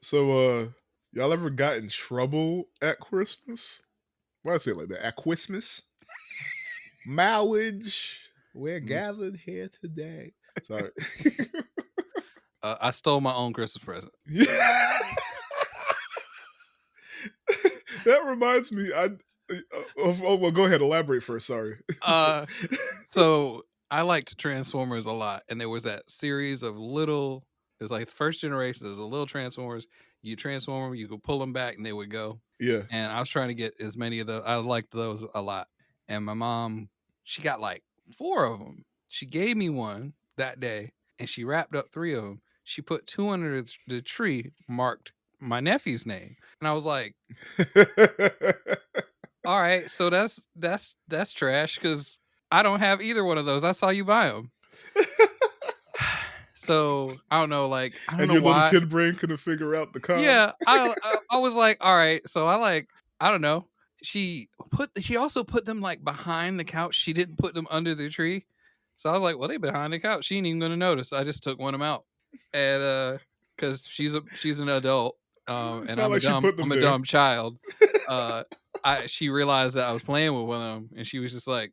So, y'all ever got in trouble at Christmas? Why I say it like that? At Christmas? Marriage, we're Mm. gathered here today. Sorry. I stole my own Christmas present. Yeah. That reminds me. Well, go ahead. Elaborate first. Sorry. So I liked Transformers a lot, and there was that series of little. It was like first generation. There's a little Transformers. You transform them, you could pull them back, and they would go. Yeah. And I was trying to get as many of those. I liked those a lot. And my mom, she got like 4 of them. She gave me one that day, and she wrapped up 3 of them. She put 2 under the tree, marked my nephew's name, and I was like, "All right, so that's trash because I don't have either one of those. I saw you buy them." So I don't know, like I don't And know your little why. kid brain couldn't figure out the con. Yeah, I was like, all right. So I don't know. She also put them like behind the couch. She didn't put them under the tree. So I was like, well, they behind the couch. She ain't even gonna notice. I just took one of them out, and because she's an adult, It's and not like she put them I'm a there. dumb child. She realized that I was playing with one of them, and she was just like,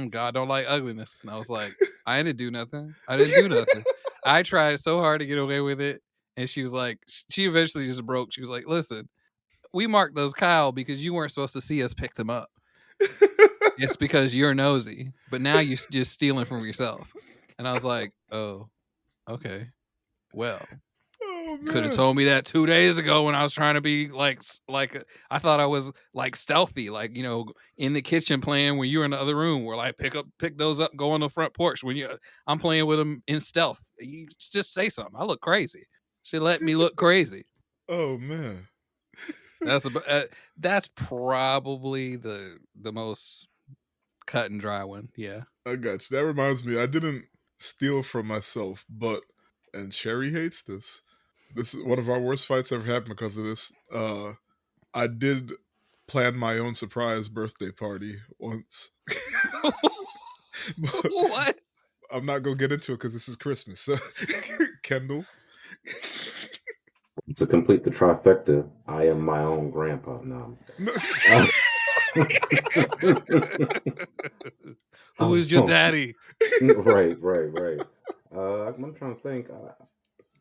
God don't like ugliness. And I was like, I didn't do nothing. I didn't do nothing. I tried so hard to get away with it. And she was like, she eventually just broke. She was like, listen, we marked those Kyle because you weren't supposed to see us pick them up. It's because you're nosy, but now you're just stealing from yourself. And I was like, oh, okay. Well, Oh could have man. told me that 2 days ago when I was trying to be like I thought I was like stealthy, like in the kitchen playing when you were in the other room. Where like pick those up, go on the front porch when I'm playing with them in stealth. You just say something. I look crazy. She let me look crazy. Oh man. That's probably the most cut and dry one. Yeah. I got you. That reminds me, I didn't steal from myself, and Sherry hates this. This is one of our worst fights ever happened because of this. I did plan my own surprise birthday party once. But What? I'm not gonna get into it because this is Christmas. So, Kendall. To complete the trifecta, I am my own grandpa now. Who is your daddy? Right. I'm trying to think.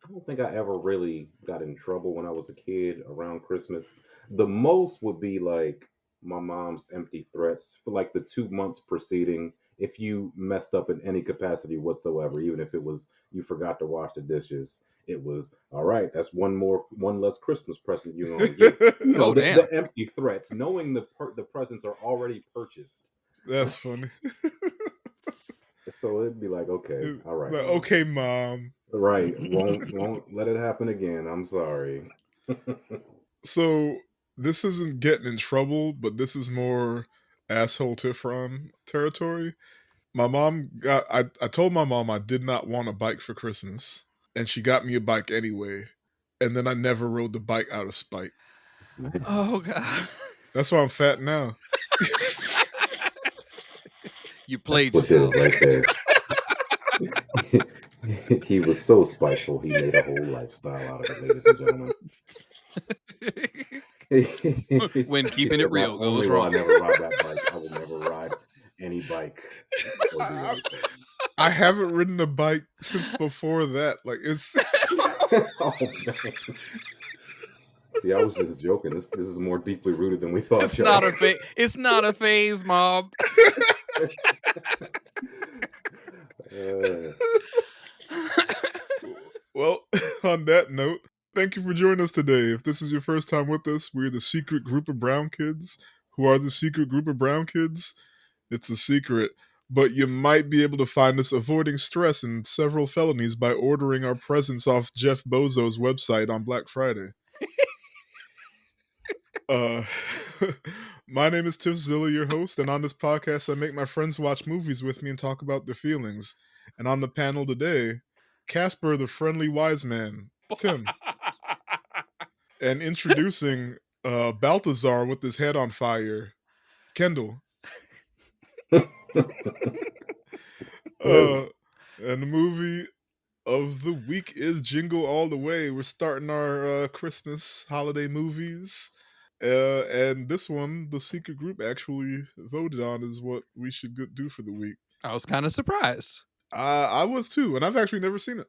I don't think I ever really got in trouble when I was a kid around Christmas. The most would be like my mom's empty threats for like the 2 months preceding. If you messed up in any capacity whatsoever, even if it was you forgot to wash the dishes, it was all right. That's one less Christmas present you're gonna get. Oh, damn. The empty threats, knowing the presents are already purchased. That's funny. So it'd be like, okay, all right, Like, Mom. okay, Mom. Right, won't let it happen again. I'm sorry. So this isn't getting in trouble, but this is more asshole Tifron territory. I told my mom I did not want a bike for Christmas, and she got me a bike anyway. And then I never rode the bike out of spite. Oh God. That's why I'm fat now. You played That's what yourself. did it right there. He was so spiteful, he made a whole lifestyle out of it, ladies and gentlemen. When He keeping said, it real not goes only will I wrong. never ride that bike, I will never ride any bike or do anything. I haven't ridden a bike since before that. Like it's Oh man. See, I was just joking. This is more deeply rooted than we thought. It's not a it's not a phase, Mom. Well, on that note, thank you for joining us today. If this is your first time with us, we're the secret group of brown kids. Who are the secret group of brown kids? It's a secret, but you might be able to find us avoiding stress and several felonies by ordering our presents off Jeff Bozo's website on Black Friday. My name is Tiff Zilla, your host, and on this podcast, I make my friends watch movies with me and talk about their feelings. And on the panel today, Casper, the friendly wise man, Tim, and introducing Balthazar with his head on fire, Kendall. And the movie of the week is Jingle All the Way. We're starting our Christmas holiday movies. And this one, the secret group actually voted on is what we should do for the week. I was kind of surprised. I was too, and I've actually never seen it.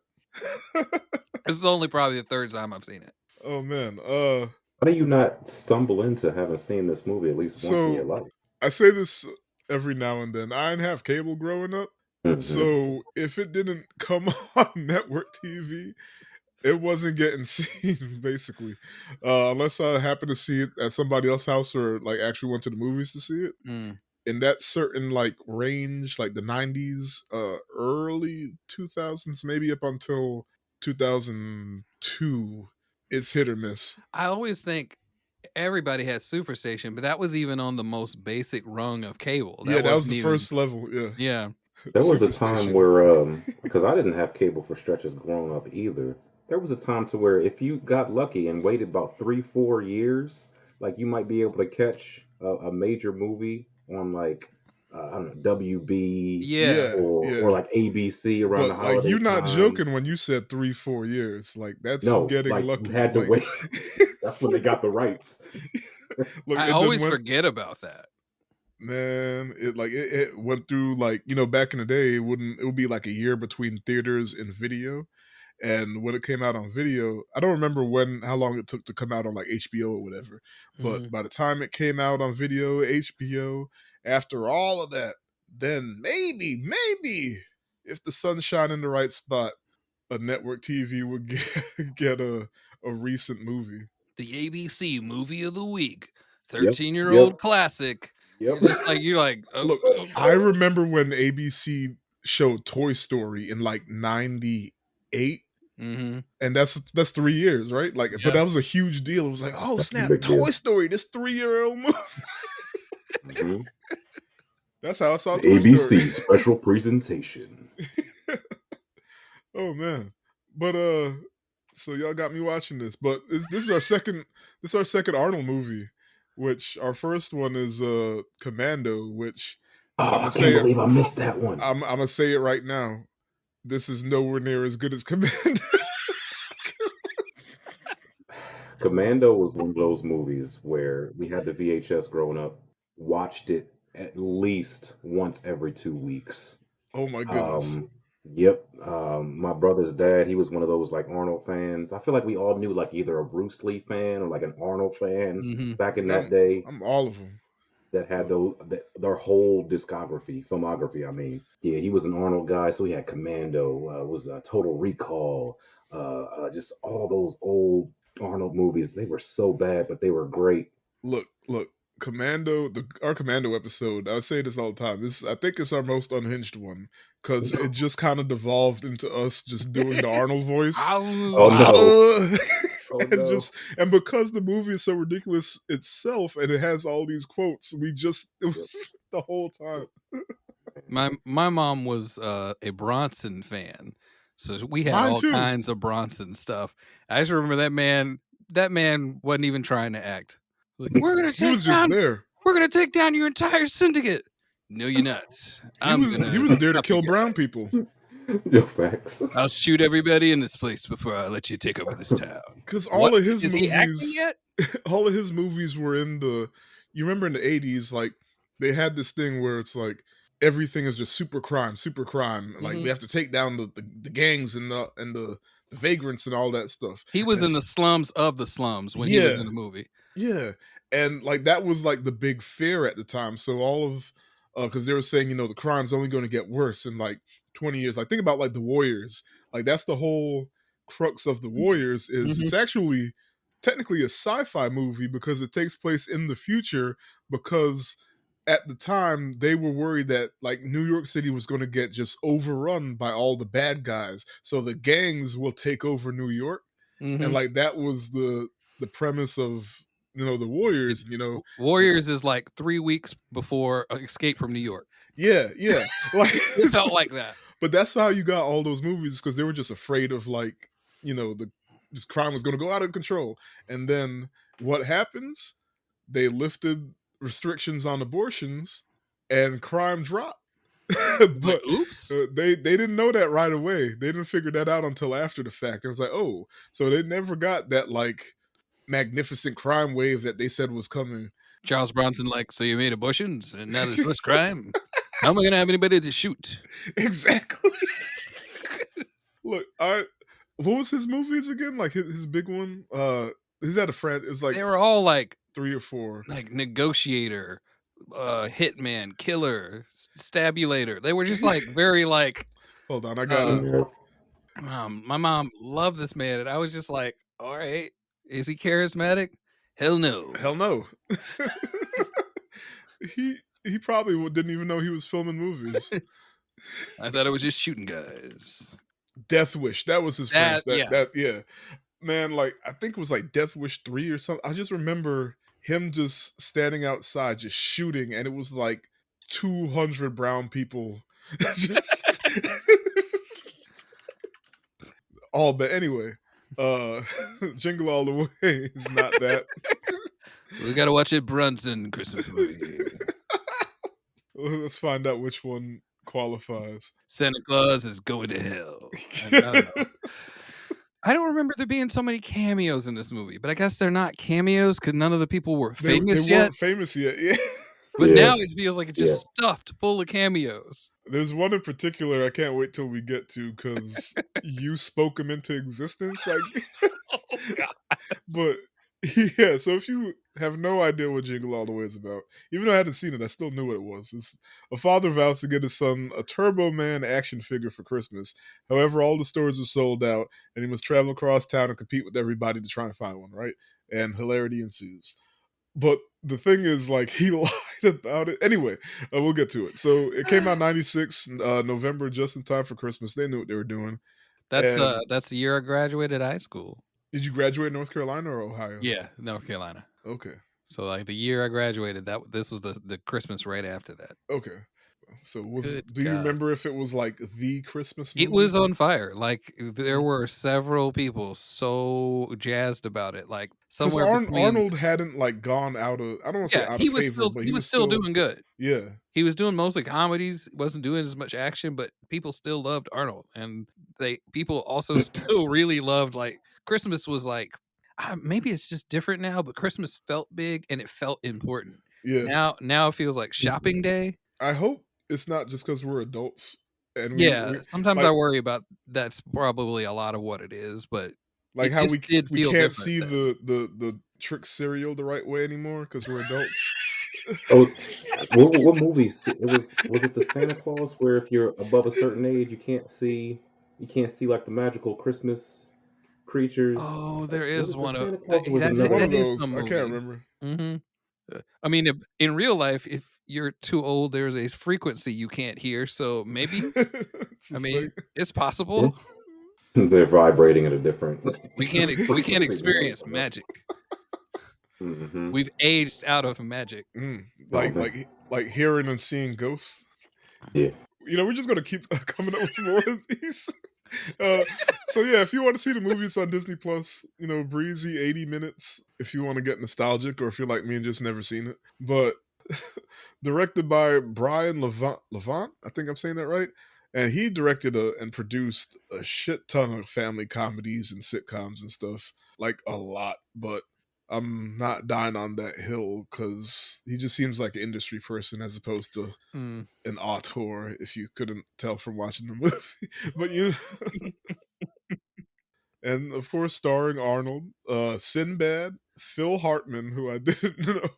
This is only probably the third time I've seen it. Oh man. How do you not stumble into having seen this movie at least once in your So life? I say this every now and then. I didn't have cable growing up. Hmm. So if it didn't come on network TV, it wasn't getting seen basically, unless I happened to see it at somebody else's house or like actually went to the movies to see it. Mm. In that certain like range, like the '90s, early 2000s, maybe up until 2002, it's hit or miss. I always think everybody had Superstation, but that was even on the most basic rung of cable. Yeah, That that was wasn't the even. first level. Yeah, Yeah. There was a time Superstation. where, because I didn't have cable for stretches growing up either. There was a time to where if you got lucky and waited about 3, 4 years, like you might be able to catch a major movie on like I don't know WB Yeah. Yeah, or yeah. like ABC around the But like, holiday you're not time. joking when you said 3, 4 years. Like that's No, getting like you lucky. had to Like, wait. That's when they got the rights. look, I it done always went. forget about that. Man, it went through like back in the day, it would be like a year between theaters and video. And when it came out on video, I don't remember how long it took to come out on like HBO or whatever. But Mhm. by the time it came out on video, HBO, after all of that, then maybe if the sun's shine in the right spot, a network TV would get a recent movie. The ABC movie of the week, Yep, 13-year-old yep, classic. yep. You're like, oh, Look, So I true. remember when ABC showed Toy Story in like '98, mm-hmm. and that's 3 years, right? Like, but Yeah. that was a huge deal. It was like, oh That's a snap, big deal. Toy Story, this 3-year-old movie. Hmm. That's how I saw The Toy Story. ABC special presentation. Oh man, but so y'all got me watching this. But this is our second. This is our second Arnold movie, which our first one is Commando, which I'm Oh, gonna I can't say it. believe I missed that one. I'm gonna say it right now. This is nowhere near as good as Commando. Commando was one of those movies where we had the VHS growing up, watched it at least once every 2 weeks. Oh my goodness. Um, yep. My brother's dad, he was one of those like Arnold fans. I feel like we all knew like either a Bruce Lee fan or like an Arnold fan Mm-hmm. back in that I'm day I'm all of them. that had their whole discography, filmography. I mean, yeah, he was an Arnold guy, so he had Commando, was Total Recall, just all those old Arnold movies. They were so bad, but they were great. Look, Commando, our Commando episode. I say this all the time. I think it's our most unhinged one because it just kind of devolved into us just doing the Arnold voice. Oh no! Uh, Oh and no! just and because the movie is so ridiculous itself and it has all these quotes, it Yep, was the whole time. yep. My mom was a Bronson fan, so we had Mine all too. kinds of Bronson stuff. I just remember that man. That man wasn't even trying to act. Like, He was just there. we're gonna take down your entire syndicate. No, you're nuts. He was there to Stop you kill brown guys. people. Yo, facts. I'll shoot everybody in this place before I let you take over this town. Because What all of his is he acting movies, yet? all of his movies were in the. You remember in the '80s, like they had this thing where it's like everything is just super crime, super crime. Like Mm-hmm. we have to take down the gangs and the vagrants and all that stuff. He was And in the slums of the slums when he was yeah, in the movie. yeah, and like that was like the big fear at the time. So all of because they were saying the crime's only going to get worse in like 20 years. Like think about like the Warriors. Like that's the whole crux of the Warriors is Mm-hmm. it's actually technically a sci-fi movie because it takes place in the future because at the time they were worried that like New York City was going to get just overrun by all the bad guys. So the gangs will take over New York and Mm-hmm. like that was the premise of the Warriors. Warriors is like 3 weeks before Escape from New York. Yeah, like It felt like that. but that's how you got all those movies because they were just afraid of like the this crime was going to go out of control. And then what happens? They lifted restrictions on abortions, and crime dropped. It's like, but oops. they didn't know that right away. They didn't figure that out until after the fact. It was like, oh, so they never got that like magnificent crime wave that they said was coming. Charles Bronson, like, so you made abortions and now there's less crime. How am I gonna have anybody to shoot? Exactly. Look, what was his movies again? Like his big one? He's had a friend. It was like They were all like 3 or 4. like negotiator, hitman, killer, stabulator. They were just like very like Hold on, I got it. my mom loved this man, and I was just like, all right, is he charismatic? Hell no. Hell no. he probably didn't even know he was filming movies. I thought it was just shooting guys. Death Wish. That was his first. Yeah. Yeah. Man, like I think it was like Death Wish 3 or something. I just remember him just standing outside just shooting, and it was like 200 brown people. Just all but anyway, Jingle All the Way is not that. We gotta watch a Brunson Christmas movie. Let's find out which one qualifies. Santa Claus is going to hell. I don't remember there being so many cameos in this movie, but I guess they're not cameos because none of the people were famous they yet. weren't famous yet, yeah. But now it feels like it's just stuffed full of cameos. There's one in particular I can't wait till we get to because you spoke him into existence. Like, Oh, God. But yeah, so if you have no idea what Jingle All the Way is about, even though I hadn't seen it, I still knew what it was. It's a father vows to get his son a Turbo Man action figure for Christmas. However, all the stores were sold out, and he must travel across town and compete with everybody to try and find one, right? And hilarity ensues. But the thing is, like, he lied about it. Anyway, we'll get to it. So it came out 96, November, just in time for Christmas. They knew what they were doing. That's the year I graduated high school. Did you graduate in North Carolina or Ohio? Yeah, North Carolina. Okay. So like the year I graduated, this was the Christmas right after that. Okay. So do you remember if it was like the Christmas movie? It was on fire. Like there were several people so jazzed about it. Like somewhere Arnold hadn't like gone out of, I don't want to say out of favor, but he was still doing good. Yeah. He was doing mostly comedies, wasn't doing as much action, but people still loved Arnold. And people also still really loved, like, Christmas was like, maybe it's just different now, but Christmas felt big and it felt important. Yeah. Now it feels like shopping day. I hope it's not just because we're adults. And sometimes I worry about that's probably a lot of what it is, but like how we can't different see the trick cereal the right way anymore because we're adults. What movie? Was it the Santa Claus where if you're above a certain age you can't see like the magical Christmas creatures? Oh, there is one of one of those. I can't remember. Mm-hmm. I mean, in real life, if you're too old, there's a frequency you can't hear. So maybe, I mean, it's possible. They're vibrating at a different. We can't experience magic. Mm-hmm. We've aged out of magic. Like hearing and seeing ghosts. Yeah. You know, we're just gonna keep coming up with more of these. So yeah, if you want to see the movie, it's on Disney Plus. You know, breezy 80 minutes if you want to get nostalgic, or if you're like me and just never seen it. But directed by Brian Levant, I think I'm saying that right. And he directed and produced a shit ton of family comedies and sitcoms and stuff, like a lot. But I'm not dying on that hill because he just seems like an industry person as opposed to an auteur, if you couldn't tell from watching the movie. But and of course starring Arnold, Sinbad, Phil Hartman, who I didn't know.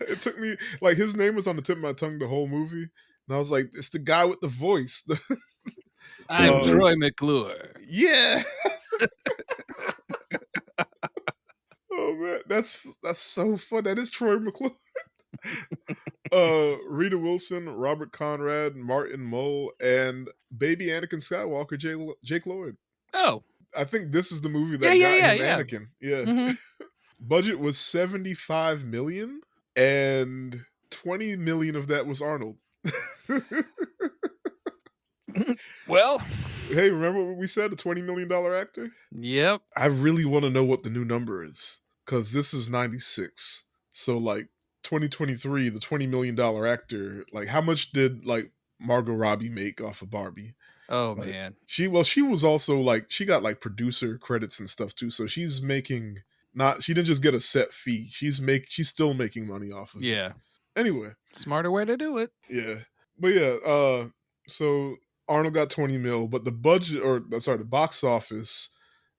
It took me, like, his name was on the tip of my tongue the whole movie, and I was like, it's the guy with the voice. I'm Troy McClure. Yeah. Oh man, that's so fun. That is Troy McClure. Rita Wilson, Robert Conrad, Martin Mull, and baby Anakin Skywalker, Jake Lloyd. Oh, I think this is the movie that got him Anakin. Yeah. Mm-hmm. Budget was $75 million, and $20 million of that was Arnold. Well, hey, remember what we said? A $20 million actor? Yep. I really want to know what the new number is, because this is 96. So, like, 2023, the $20 million actor, like, how much did, like, Margot Robbie make off of Barbie. Oh Like man. she was also like she got like producer credits and stuff too. So she's making not she didn't just get a set fee. She's still making money off of it. Yeah. Anyway, Smarter way to do it. yeah. But yeah, so Arnold got 20 mil, but the budget or sorry, the box office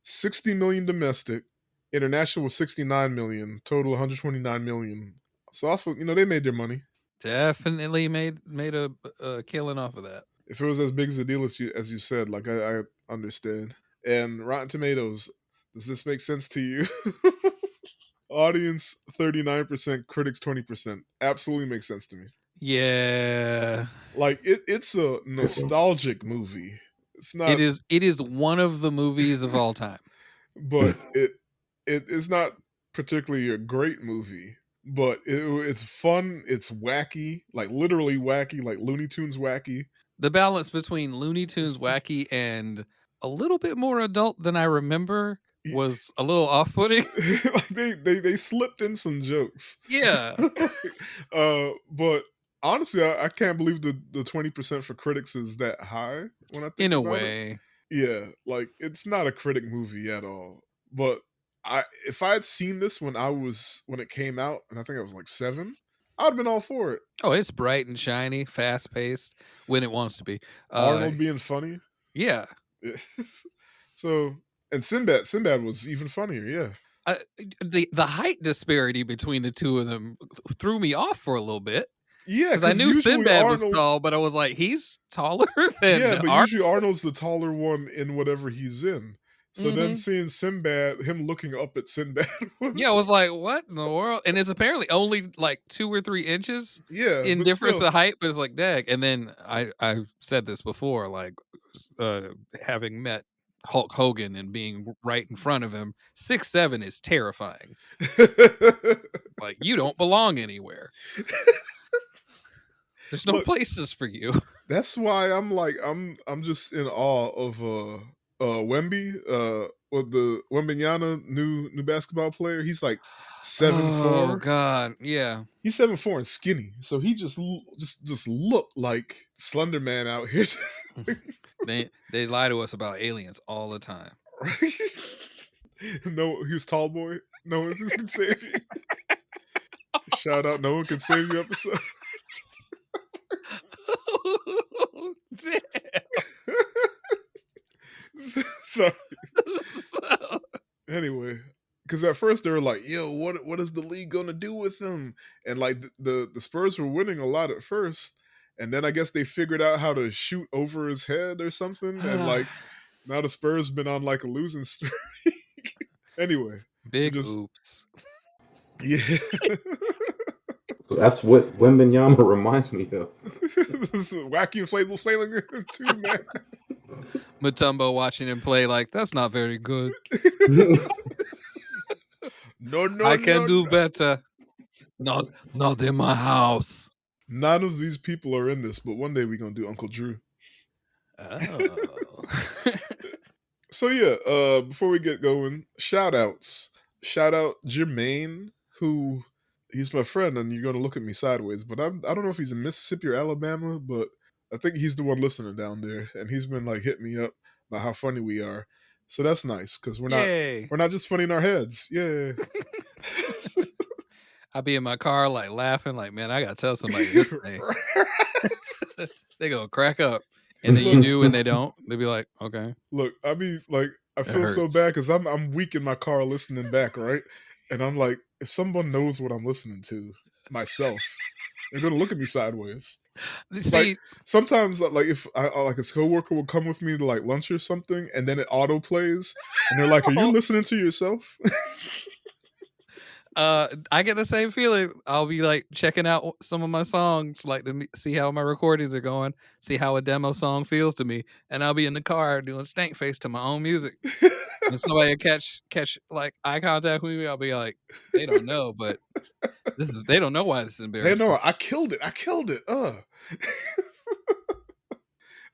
60 million domestic, international was 69 million, total 129 million. So off of, they made their money. Definitely made a killing off of that. If it was as big as a deal as you said, like I understand. And Rotten Tomatoes, does this make sense to you? Audience 39%, critics 20%. Absolutely makes sense to me. Yeah. Like it's a nostalgic movie. It's not. It is one of the movies of all time. But it is not particularly a great movie. But it's fun. It's wacky, like literally wacky, like Looney Tunes wacky. The balance between Looney Tunes wacky and a little bit more adult than I remember was a little off-putting. Like they slipped in some jokes. Yeah. But honestly, I can't believe the 20% for critics is that high when I think In a about way. it. Yeah, like it's not a critic movie at all. But if I had seen this when it came out, and I think I was like 7, I'd have been all for it. Oh, it's bright and shiny, fast paced when it wants to be. Arnold being funny. Yeah. So, and Sinbad was even funnier. Yeah. The height disparity between the two of them threw me off for a little bit. Yeah, because I knew Sinbad was tall, but I was like, he's taller than but Arnold. usually Arnold's the taller one in whatever he's in. So then seeing Sinbad, him looking up at Sinbad was... Yeah, I was like, what in the world? And it's apparently only like 2 or 3 inches in difference of height, but it's like, dag. And then I said this before, like having met Hulk Hogan and being right in front of him, 6'7" is terrifying. Like, you don't belong anywhere. There's no places for you. That's why I'm like, I'm just in awe of Wemby, with the Wembenyana new basketball player. He's like 7'4". Oh God, yeah. He's 7'4" and skinny, so he just looked like Slender Man out here. They lie to us about aliens all the time. Right? No, he was tall boy. No one can save you. Shout out, no one can save you episode. Oh, damn. Sorry. Anyway, because at first they were like, "Yo, what is the league gonna do with him?" And like the Spurs were winning a lot at first, and then I guess they figured out how to shoot over his head or something, and like now the Spurs been on like a losing streak. Anyway, big oops. Yeah. So that's what Wembanyama reminds me of. This wacky inflatable flailing too, man. Mutombo watching him play like, that's not very good. No, I can do better. Not in my house. None of these people are in this, but one day we're gonna do Uncle Drew. Oh. So yeah, before we get going, shout outs. Shout out Jermaine, who he's my friend, and you're gonna look at me sideways, but I don't know if he's in Mississippi or Alabama, but I think he's the one listening down there, and he's been like hitting me up about how funny we are. So that's nice because we're not just funny in our heads. Yeah. I'll be in my car like laughing, like, man, I gotta tell somebody this thing. They go crack up. And then you do and they don't. They'll be like, okay. Look, I be like, I feel so bad because I'm weak in my car listening back, right? And I'm like, if someone knows what I'm listening to myself, they're gonna look at me sideways. See, like, sometimes, like if I like a coworker will come with me to like lunch or something, and then it auto plays, and they're like, "Are you listening to yourself?" I get the same feeling. I'll be like checking out some of my songs, like to see how my recordings are going, see how a demo song feels to me, and I'll be in the car doing stank face to my own music. And somebody catch like eye contact with me, I'll be like, they don't know, but they don't know why this is embarrassing. They know I killed it.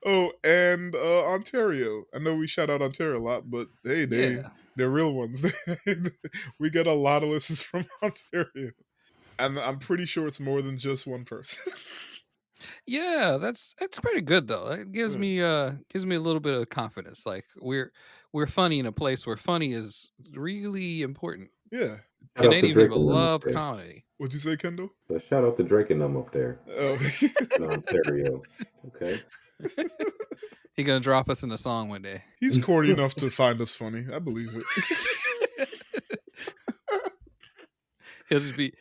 Oh, and Ontario. I know we shout out Ontario a lot, but hey, they're real ones. We get a lot of listens from Ontario. And I'm pretty sure it's more than just one person. Yeah, that's pretty good though. It gives Yeah. me a little bit of confidence. Like we're funny in a place where funny is really important. Yeah. Shout out to Canadian Drake people and them up love there. comedy. What'd you say, Kendall? So shout out to Drake and them up there Oh. in Ontario. Okay. He gonna drop us in a song one day. He's corny enough to find us funny. I believe it. He'll just be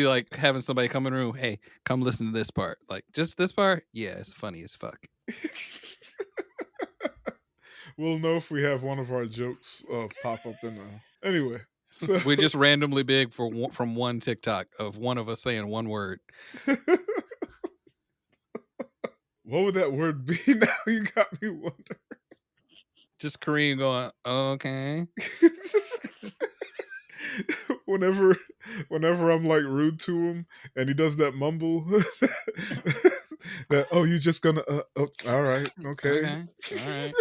like having somebody come in the room. Hey, come listen to this part. Like just this part. Yeah, it's funny as fuck. We'll know if we have one of our jokes pop up in anyway. So We're just randomly big from one TikTok of one of us saying one word. what would that word be? Now you got me wondering. Just Kareem going, okay. whenever I'm like rude to him and he does that mumble that you just gonna all right, okay. Okay. All right.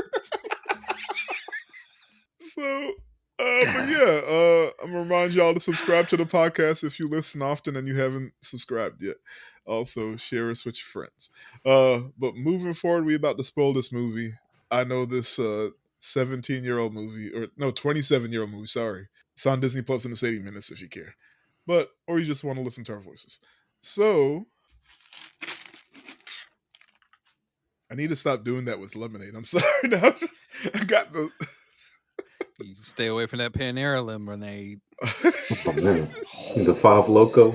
So but yeah, I'm gonna remind y'all to subscribe to the podcast if you listen often and you haven't subscribed yet. Also share us with your friends. But moving forward, we about to spoil this movie. I know this 17-year-old movie, or no, 27-year-old movie, sorry. It's on Disney Plus in the 80 minutes if you care. Or you just want to listen to our voices. So I need to stop doing that with lemonade. I'm sorry. I got the You stay away from that Panera lemonade. Oh man, the Five Loco.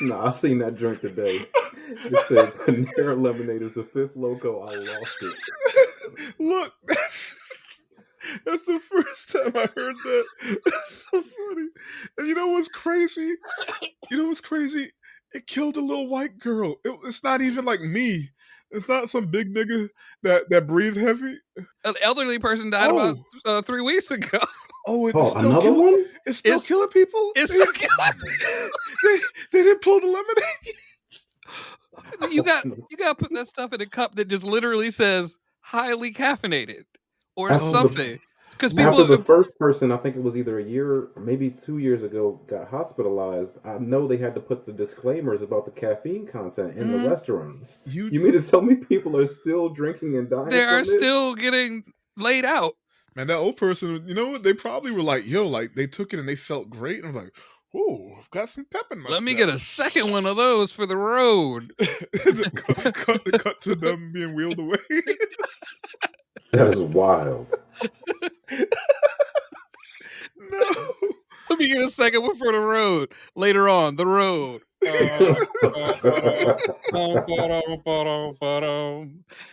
No, I seen that drink today. It said Panera Lemonade is the fifth Loco. I lost it. Look, that's the first time I heard that. That's so funny. And you know what's crazy? It killed a little white girl. It's not even like me. It's not some big nigga that breathe heavy. An elderly person died Oh. about 3 weeks ago. Oh, it's Oh, still another killing. one? It's still It's- killing people. It's they, still killing. they didn't pull the lemonade. You got to put that stuff in a cup that just literally says highly caffeinated or After the- something. Because After people, the first person, I think it was either a year or maybe 2 years ago, got hospitalized, I know they had to put the disclaimers about the caffeine content in the restaurants. You mean to tell me people are still drinking and dying they from are this? still getting laid out. Man, that old person, you know what? They probably were like, yo, like they took it and they felt great. And I'm like, oh, I've got some pep in my Let me step. get a second one of those for the road. cut to them being wheeled away. That is wild. No. Let me get a second one for the road. Later on, the road.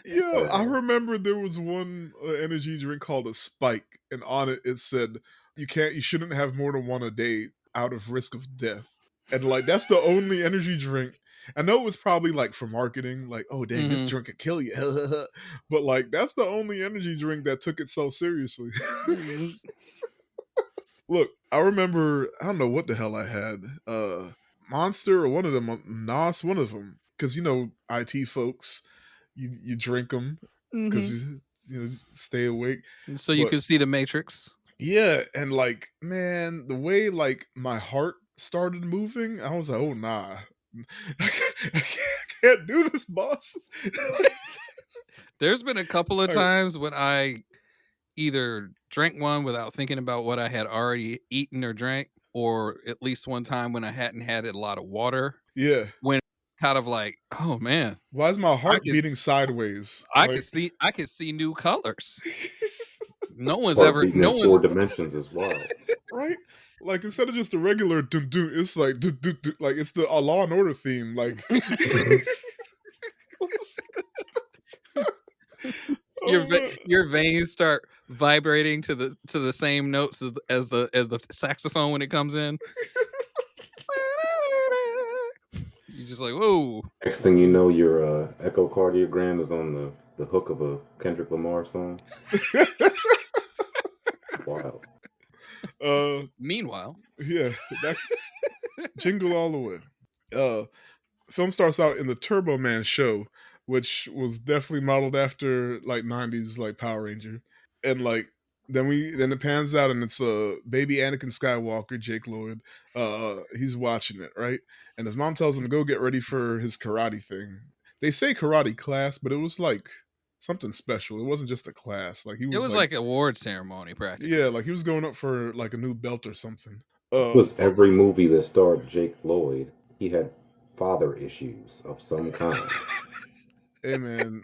Yo, I remember there was one energy drink called a Spike, and on it said you shouldn't have more than one a day out of risk of death. And like that's the only energy drink. I know it was probably like for marketing, like, oh dang, this drink could kill you. But like that's the only energy drink that took it so seriously. Look, I remember, I don't know what the hell I had. Monster or one of them, Nos, one of them. Because, IT folks, you drink them because you stay awake. So you But- can see the Matrix. Yeah, and like, man, the way like my heart started moving, I was like, oh, nah. I can't do this, boss. There's been a couple of All right. times when I either drank one without thinking about what I had already eaten or drank, or at least one time when I hadn't had a lot of water. Yeah. When it's kind of like, oh man, Why is my heart could- beating sideways? I Like- could see new colors. No one's Heart ever, beating no in 4 one's, dimensions as well. right? Like instead of just a regular doo doo, it's like doo doo doo, like it's the Law and Order theme. Like your veins start vibrating to the same notes as the saxophone when it comes in. You're just like, whoa. Next thing you know, your echocardiogram is on the hook of a Kendrick Lamar song. Wild. Meanwhile, yeah, Jingle All the Way. Film starts out in the Turbo Man show, which was definitely modeled after like 90s like Power Ranger, and like then it pans out and it's baby Anakin Skywalker, Jake Lloyd. He's watching it, right? And his mom tells him to go get ready for his karate thing. They say karate class, but it was like something special. It wasn't just a class. Like he It was was like an award ceremony, practically. yeah, like he was going up for like a new belt or something. It was every movie that starred Jake Lloyd. He had father issues of some kind. Hey man,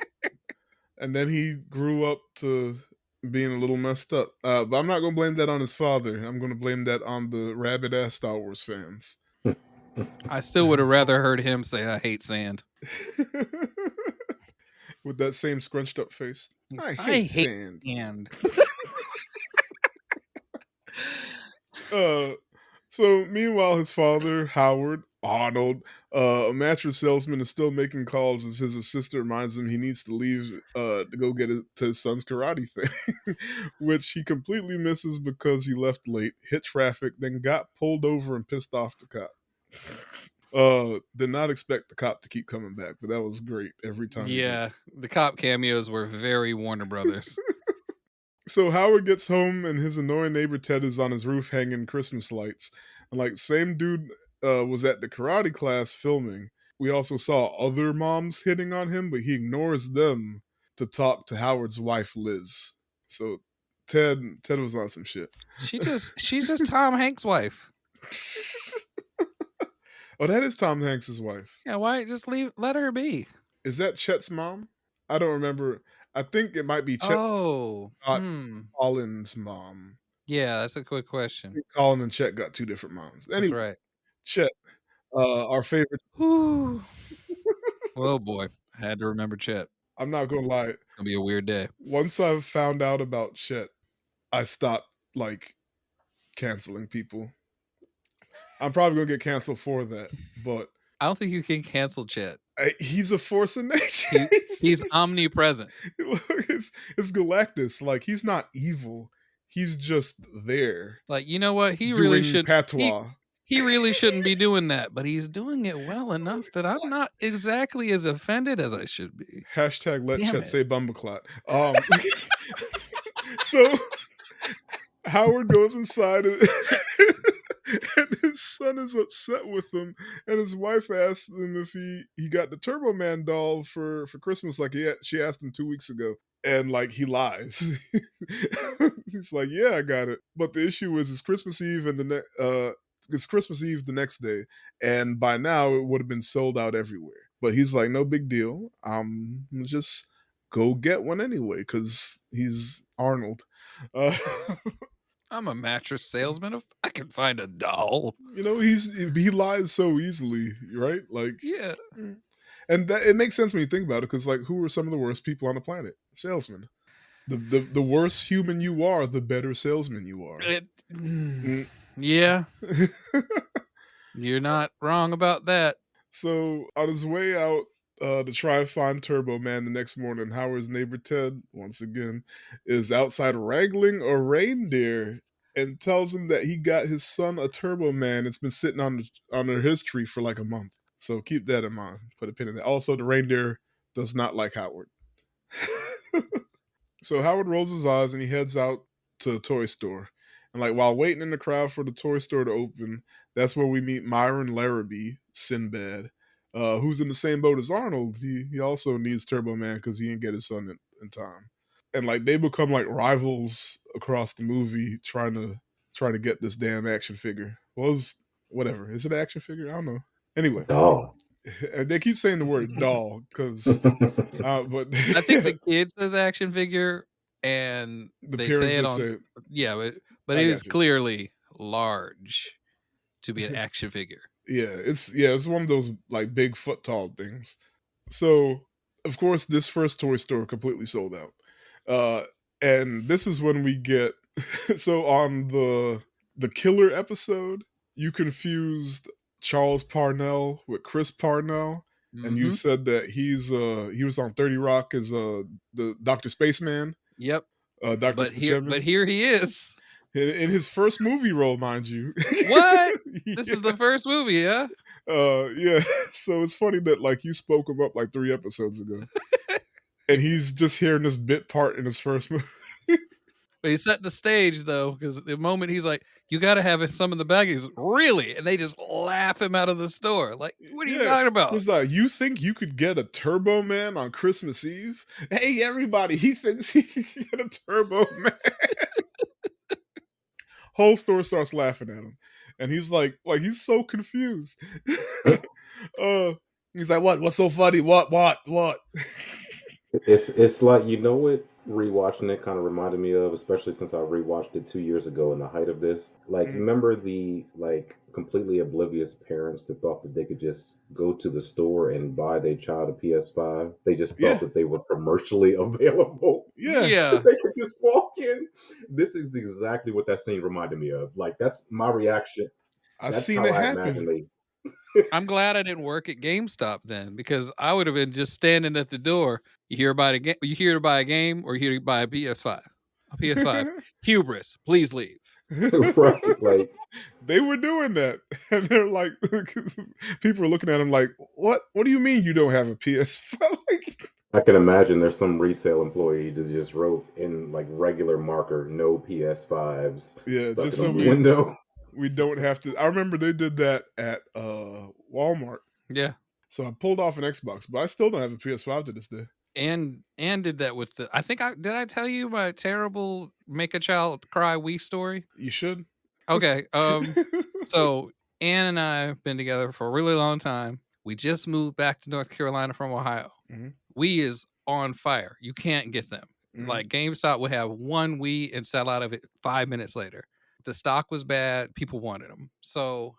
and then he grew up to being a little messed up. But I'm not gonna blame that on his father. I'm gonna blame that on the rabid ass Star Wars fans. I still would have rather heard him say, "I hate sand." With that same scrunched up face. I hate sand. sand. So meanwhile, his father, Howard Arnold, a mattress salesman, is still making calls as his sister reminds him he needs to leave to go get to his son's karate thing, which he completely misses because he left late, hit traffic, then got pulled over and pissed off the cop. Did not expect the cop to keep coming back, but that was great every time. Yeah, the cop cameos were very Warner Brothers. So Howard gets home and his annoying neighbor Ted is on his roof hanging Christmas lights. And like same dude was at the karate class filming. We also saw other moms hitting on him, but he ignores them to talk to Howard's wife Liz. So Ted was on some shit. She's just Tom Hanks' wife. Oh, that is Tom Hanks' wife. Yeah, why just let her be? Is that Chet's mom? I don't remember. I think it might be Chet. Oh, Colin's mom. Yeah, that's a quick question. Colin and Chet got two different moms. Anyway, That's right. Chet, our favorite. Whew. Oh boy, I had to remember Chet. I'm not gonna lie. It's gonna be a weird day. Once I've found out about Chet, I stopped like canceling people. I'm probably gonna get canceled for that, but I don't think you can cancel Chet. He's a force of nature. He's omnipresent. It's Galactus. Like he's not evil. He's just there. Like, you know what? He really should. Patois. He really shouldn't be doing that, but he's doing it well enough that I'm not exactly as offended as I should be. Hashtag let Chet say Bumbleclot. So Howard goes inside and his son is upset with him, and his wife asked him if he got the Turbo Man doll for Christmas, like she asked him 2 weeks ago, and like he lies. He's like, yeah, I got it, but the issue is it's Christmas Eve and it's Christmas Eve the next day, and by now it would have been sold out everywhere. But he's like, no big deal. Just go get one anyway because he's Arnold. I'm a mattress salesman. If I can find a doll, you know, he lies so easily, right? Like, yeah, and it makes sense when you think about it, because like, who are some of the worst people on the planet? Salesmen. The worse human you are, the better salesman you are. Yeah, you're not wrong about that. So on his way out to try and find Turbo Man the next morning, Howard's neighbor Ted, once again, is outside wrangling a reindeer and tells him that he got his son a Turbo Man. It's been sitting under his tree for like a month. So keep that in mind. Put a pin in that. Also, the reindeer does not like Howard. So Howard rolls his eyes and he heads out to a toy store. And like while waiting in the crowd for the toy store to open, that's where we meet Myron Larrabee, Sinbad, who's in the same boat as Arnold. He also needs Turbo Man because he didn't get his son in time. And like they become like rivals across the movie, trying to get this damn action figure. Whatever. Is it an action figure? I don't know. Anyway, they keep saying the word doll because, but I think the kid says action figure, and they say it on. Yeah, but it is clearly large to be an action figure. It's one of those like big foot tall things. So of course this first toy store completely sold out. And this is when we get so on the killer episode, you confused Charles Parnell with Chris Parnell, and you said that he was on 30 Rock as the Dr. Spaceman. Yep. But here he is. In his first movie role, mind you. What? This is the first movie, yeah? Yeah. So it's funny that like you spoke him up like 3 episodes ago. And he's just hearing this bit part in his first movie. But he set the stage though, because the moment he's like, "You got to have some in the bag," he's really, and they just laugh him out of the store. Like, what are you Yeah, talking about? it's like, you think you could get a Turbo Man on Christmas Eve? Hey, everybody, he thinks he can get a Turbo Man. Whole store starts laughing at him, and he's like he's so confused. uh, he's like, "What? What's so funny? What?" It's like, you know what rewatching it kind of reminded me of, especially since I rewatched it 2 years ago in the height of this. Like, Mhm. remember the like completely oblivious parents that thought that they could just go to the store and buy their child a PS5? They just thought Yeah, that they were commercially available. yeah. That Yeah, they could just walk in. This is exactly what that scene reminded me of. Like, that's my reaction. I That's seen how it I happen. imagine they. I'm glad I didn't work at GameStop then, because I would have been just standing at the door. You here to buy a game, or you here to buy a PS5? A PS5. Hubris, please leave. Right, like, They were doing that, and they're like, people are looking at him like, "What? What do you mean you don't have a PS5?" Like, I can imagine there's some retail employee that just wrote in like regular marker, no PS5s, yeah, stuck just it so on the window. we don't have to. I remember they did that at Walmart. Yeah. So I pulled off an Xbox, but I still don't have a PS5 to this day. And did that with the, I think I tell you my terrible make a child cry Wii story? You should. Okay. So Ann and I have been together for a really long time. We just moved back to North Carolina from Ohio. Mhm, Wii is on fire. You can't get them. mhm. Like GameStop would have one Wii and sell out of it 5 minutes later. The stock was bad. People wanted them. So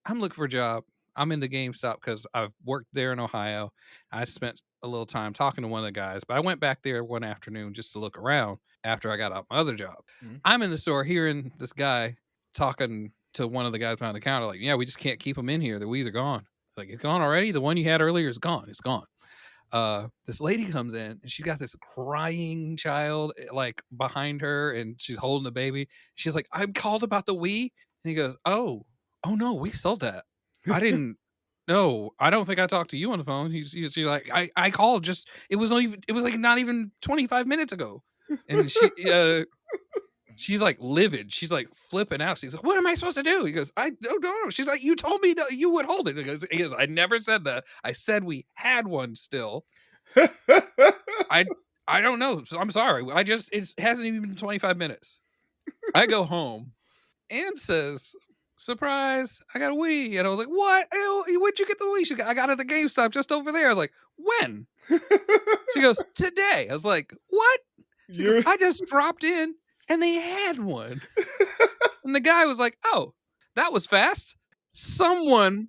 I'm looking for a job. I'm into GameStop because I've worked there in Ohio. I spent a little time talking to one of the guys, but I went back there one afternoon just to look around after I got out my other job. Mhm. I'm in the store hearing this guy talking to one of the guys behind the counter, like, "Yeah, we just can't keep them in here. The Wii's are gone." Like, "It's gone already? The one you had earlier is gone. It's gone." This lady comes in and she's got this crying child like behind her, and she's holding the baby. She's like, "I'm called about the Wii," and he goes, "Oh no, we sold that. I didn't. No, I don't think I talked to you on the phone." She's like, I called just. It was like not even 25 minutes ago," and she's like livid. She's like flipping out. She's like, "What am I supposed to do?" He goes, "I don't know." She's like, "You told me that you would hold it." He goes, "I never said that. I said we had one still. I I don't know. So I'm sorry. It hasn't even been 25 minutes." I go home. Ann says, "Surprise, I got a Wii." And I was like, "What? Ew, where'd you get the Wii?" She goes, "I got it at the GameStop just over there." I was like, "When?" She goes, "Today." I was like, "What?" She goes, You're "I just dropped in and they had one." And the guy was like, "Oh, that was fast." Someone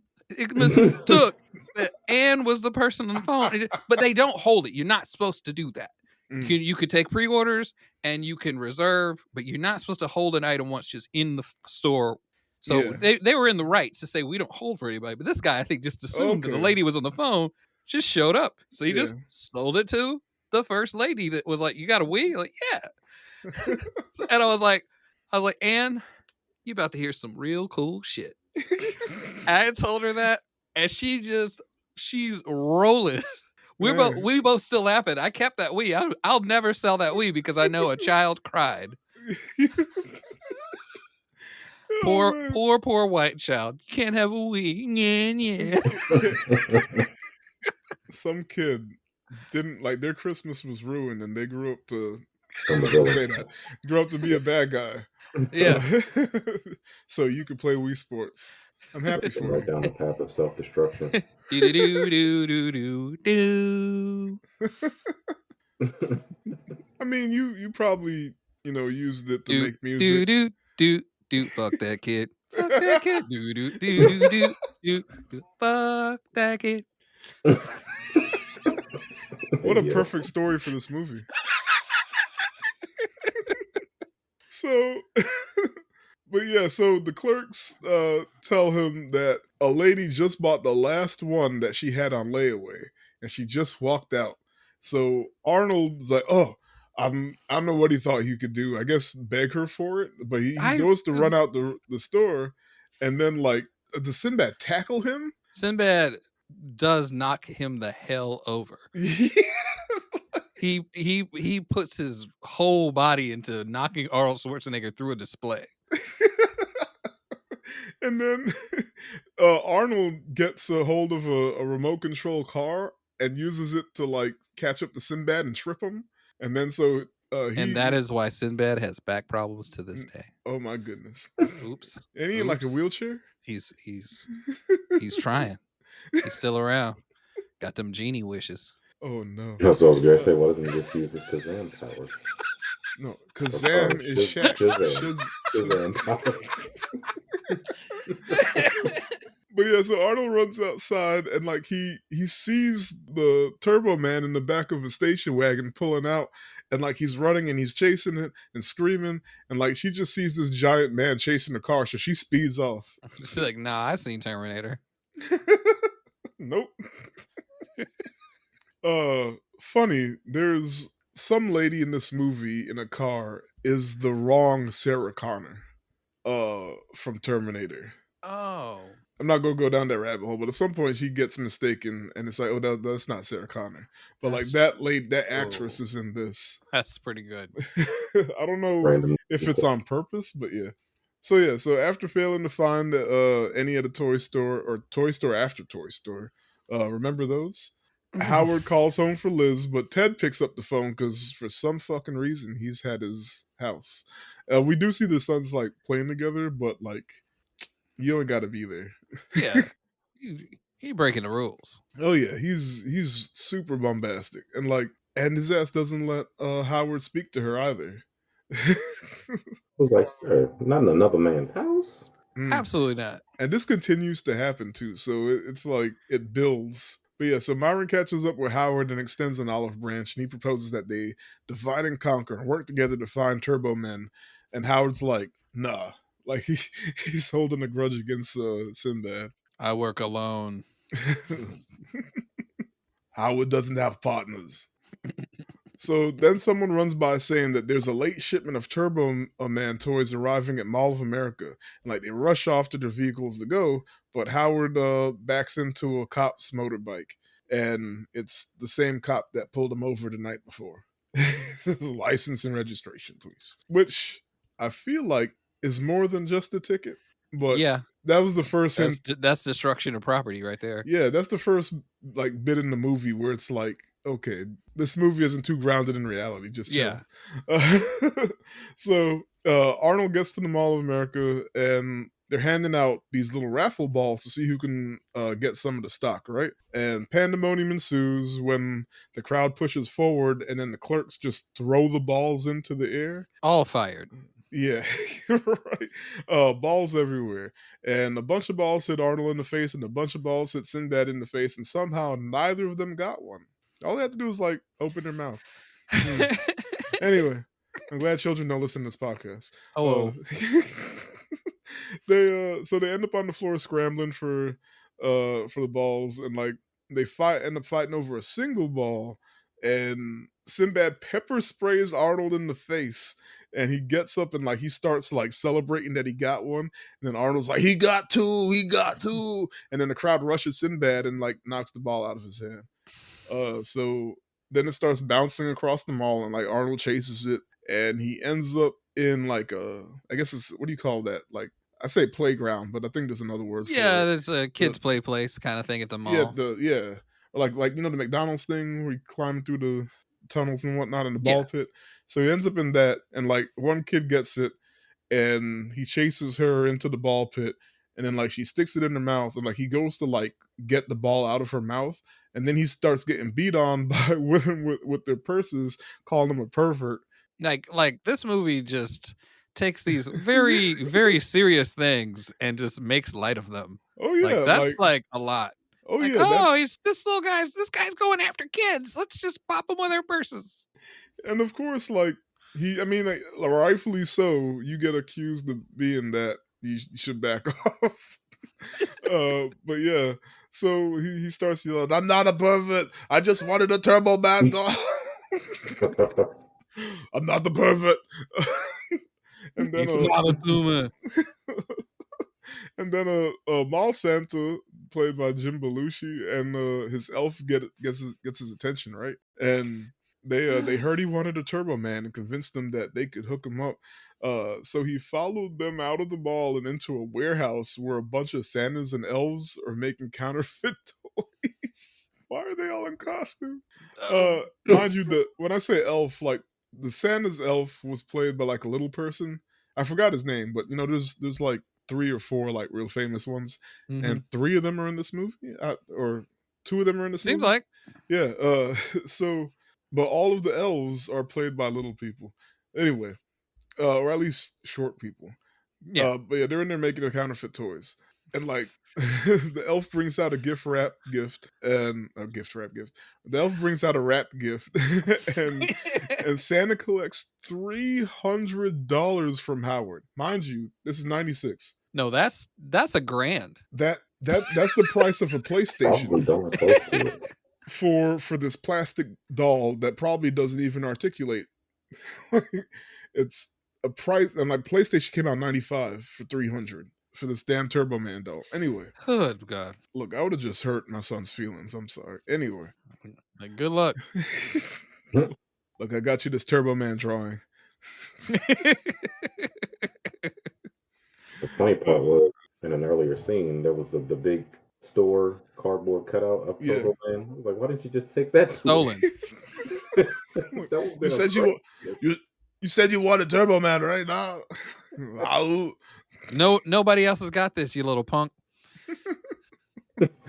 mistook that Ann was the person on the phone, but they don't hold it. You're not supposed to do that. Mm, You could take pre-orders and you can reserve, but you're not supposed to hold an item once just in the store. So yeah. they were in the right to say we don't hold for anybody. But this guy, I think, just assumed that the Okay. lady was on the phone, just showed up. So he Yeah. just sold it to the first lady that was like, "You got a Wii?" Like, "Yeah." And I was like, "Ann, you about to hear some real cool shit." I told her that, and she's rolling. Man. We both still laughing. I kept that Wii. I'll never sell that Wii because I know a child cried. Oh man. Poor white child. You can't have a Wii. Yeah, yeah. Some kid didn't like, their Christmas was ruined, and they grew up to. I'm From the not gonna villain. say that. Grew up to be a bad guy. Yeah. So you could play Wii Sports. I'm happy Took him for right you. down the path of self-destruction. Do do do do do do. I mean, you probably used it to Do make music. do do do do. Fuck that kid. Fuck that kid. Do do do do do do do. Fuck that kid. What a Yeah. perfect story for this movie. So, but yeah, so the clerks tell him that a lady just bought the last one that she had on layaway, and she just walked out. So Arnold's like, "Oh, I don't know what he thought he could do. I guess beg her for it." But he I goes to run out the store, and then like, does Sinbad tackle him? Sinbad does knock him the hell over. Yeah. He puts his whole body into knocking Arnold Schwarzenegger through a display. And then Arnold gets a hold of a remote control car and uses it to like catch up to Sinbad and trip him. And then so And that is why Sinbad has back problems to this day. oh my goodness. Oops. And he in like a wheelchair? He's trying. He's still around. Got them genie wishes. Oh no. That's what I was gonna say. Why doesn't he just use his Kazam powers? No, Kazam is Shazam powers. But yeah, so Arnold runs outside and like he sees the Turbo Man in the back of a station wagon pulling out, and like he's running and he's chasing it and screaming, and like she just sees this giant man chasing the car, so she speeds off. She's like, nah, I seen Terminator. Nope. Funny, there's some lady in this movie in a car is the wrong Sarah Connor from Terminator. Oh. I'm not gonna go down that rabbit hole, but at some point she gets mistaken, and it's like, oh, that's not Sarah Connor. But That's like that actress is in this. That's pretty good. I don't know Random. if it's on purpose, but yeah. So after failing to find any of the toy store or toy store after toy store, remember those? Howard calls home for Liz, but Ted picks up the phone because for some fucking reason he's had his house. We do see the sons like playing together, but like you only got to be there. Yeah, he breaking the rules. Oh yeah, he's super bombastic and his ass doesn't let Howard speak to her either. I was like, sir, not in another man's house. Absolutely not. And this continues to happen too, so it's like it builds. But yeah, so Myron catches up with Howard and extends an olive branch, and he proposes that they divide and conquer and work together to find Turbo Men. And Howard's like, nah. Like he's holding a grudge against Sinbad. I work alone. Howard doesn't have partners. So then someone runs by saying that there's a late shipment of Turbo Man toys arriving at Mall of America. And like they rush off to their vehicles to go, but Howard backs into a cop's motorbike. And it's the same cop that pulled him over the night before. License and registration, please. Which I feel like is more than just a ticket. But yeah, that was the first hint. That's destruction of property right there. Yeah, that's the first like bit in the movie where it's like, okay, this movie isn't too grounded in reality. Just chill. Yeah. So Arnold gets to the Mall of America and they're handing out these little raffle balls to see who can get some of the stock, right? And pandemonium ensues when the crowd pushes forward and then the clerks just throw the balls into the air. All fired. Yeah, right. Balls everywhere. And a bunch of balls hit Arnold in the face and a bunch of balls hit Sinbad in the face, and somehow neither of them got one. All they had to do was like open their mouth. Anyway, I'm glad children don't listen to this podcast. Oh, they end up on the floor scrambling for the balls, and like they end up fighting over a single ball, and Sinbad pepper sprays Arnold in the face. And he gets up and like he starts like celebrating that he got one. And then Arnold's like, he got two. And then the crowd rushes Sinbad and like knocks the ball out of his hand. So then it starts bouncing across the mall and like Arnold chases it and he ends up in like I guess it's, what do you call that? Like I say playground, but I think there's another word for it. Yeah, there's a kids play place kind of thing at the mall. Yeah. Or like you know the McDonald's thing where you climb through the tunnels and whatnot in the ball pit. So he ends up in that, and like one kid gets it, and he chases her into the ball pit, and then like she sticks it in her mouth, and like he goes to like get the ball out of her mouth, and then he starts getting beat on by women with their purses, calling him a pervert. Like this movie just takes these very very serious things and just makes light of them. Oh yeah, like, that's like a lot. Oh like, yeah, this guy's going after kids. Let's just pop them with their purses. And of course, like like, rightfully so, you get accused of being that. You should back off. But yeah, so he starts yelling, "I'm not a pervert. I just wanted a Turbo Man doll. I'm not the pervert." And then he's not a tumor. And then Mall Santa, played by Jim Belushi, and his elf gets his attention, right? And they heard he wanted a Turbo Man and convinced them that they could hook him up. So he followed them out of the mall and into a warehouse where a bunch of Santas and elves are making counterfeit toys. Why are they all in costume? Mind you, when I say elf, like the Santa's elf was played by like a little person. I forgot his name, but you know, there's like 3 or 4 like real famous ones, and 3 of them are in this movie, or 2 of them are in this Seems movie. like. Yeah. So, but all of the elves are played by little people. Anyway, or at least short people. Yeah. But yeah, they're in there making their counterfeit toys. And like the elf brings out a gift wrap gift and a gift wrap gift. The elf brings out a wrap gift and Santa collects $300 from Howard. Mind you, this is 96. No, that's $1,000. That's the price of a PlayStation. Probably darn close to it. For this plastic doll that probably doesn't even articulate. It's a price, and like PlayStation came out in 95 for 300 for this damn Turbo Man doll. Anyway, Good God. look, I would have just hurt my son's feelings. I'm sorry. Anyway, Like, good luck. look, I got you this Turbo Man drawing. The funny part was in an earlier scene there was the big store cardboard cutout of Yeah. Turbo Man. I was like, why didn't you just take that? Stolen. You said you wanted Turbo Man, right? Now, No, nobody else has got this, you little punk.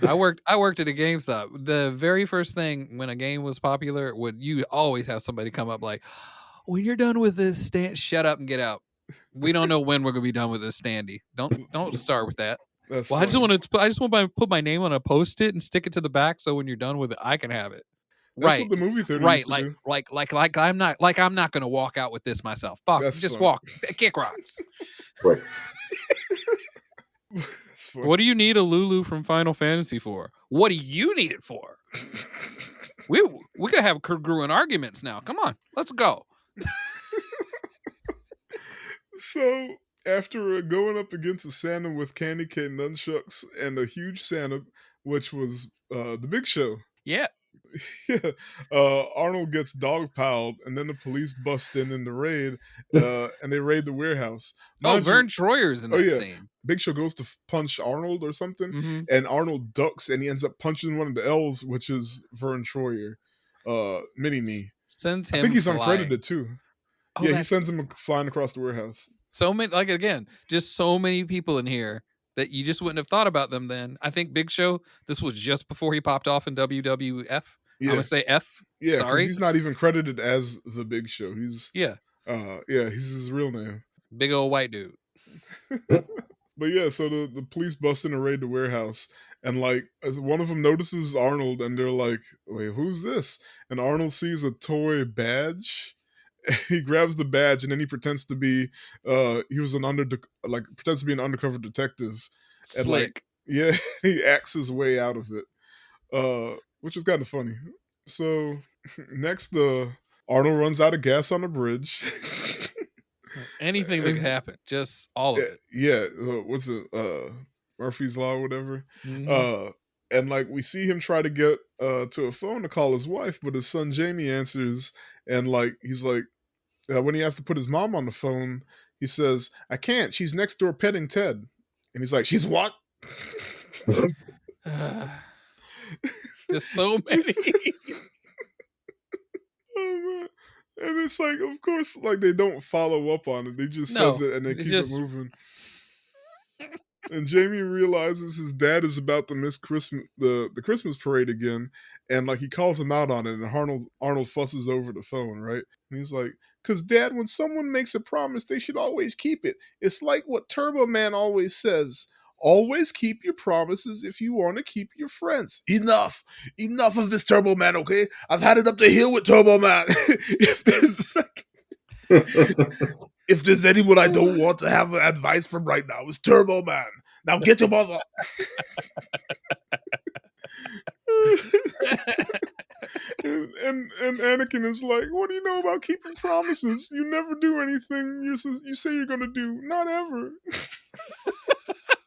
I worked at a GameStop. The very first thing when a game was popular, you always have somebody come up like, when you're done with this stand, shut up and get out. We don't know when we're gonna be done with this standee. Don't start with that. That's well, funny. I just want to put my name on a Post-it and stick it to the back, so when you're done with it, I can have it. That's what the movie theater right, used to do. like I'm not gonna walk out with this myself. Fuck, That's just funny. walk, kick rocks. Right. That's funny. What do you need a Lulu from Final Fantasy for? What do you need it for? We could have congruent arguments now. Come on, let's go. So after going up against a Santa with candy cane nunchucks and a huge Santa, which was the Big Show. Yeah. Yeah, Arnold gets dogpiled, and then the police bust in the raid, and they raid the warehouse. Vern Troyer's in that scene. Big Show goes to punch Arnold or something, and Arnold ducks, and he ends up punching one of the L's, which is Vern Troyer, Mini-Me. Sends him. I think he's flying. uncredited too. He sends him flying across the warehouse. So many, just so many people in here that you just wouldn't have thought about them then. I think Big Show, this was just before he popped off in WWF. Yeah. I'm going to say F. Yeah, sorry. He's not even credited as the Big Show. He's he's his real name. Big old white dude. But yeah, so the police bust in and raid the warehouse. And like, as one of them notices Arnold, and they're like, wait, who's this? And Arnold sees a toy badge. He grabs the badge, and then he pretends to be pretends to be an undercover detective. Slick. And he acts his way out of it, which is kind of funny. So next, Arnold runs out of gas on the bridge. Anything that could happen, just all of it. Yeah, what's it? Murphy's Law or whatever. Mm-hmm. And like we see him try to get to a phone to call his wife, but his son Jamie answers, and like he's like, when he has to put his mom on the phone, he says, "I can't. She's next door petting Ted." And he's like, "She's what?" Just so many. Oh man. And it's like, of course, like they don't follow up on it. They just says it and they keep it moving. And Jamie realizes his dad is about to miss the Christmas parade again, and like he calls him out on it, and Arnold fusses over the phone, right? And he's like, "'Cause Dad, when someone makes a promise, they should always keep it. It's like what Turbo Man always says. Always keep your promises if you want to keep your friends." Enough of this Turbo Man, okay? I've had it up the hill with Turbo Man. If there's anyone I don't want to have advice from right now, it's Turbo Man. Now get your mother. and Anakin is like, "What do you know about keeping promises? You never do anything you say you're gonna do. Not ever."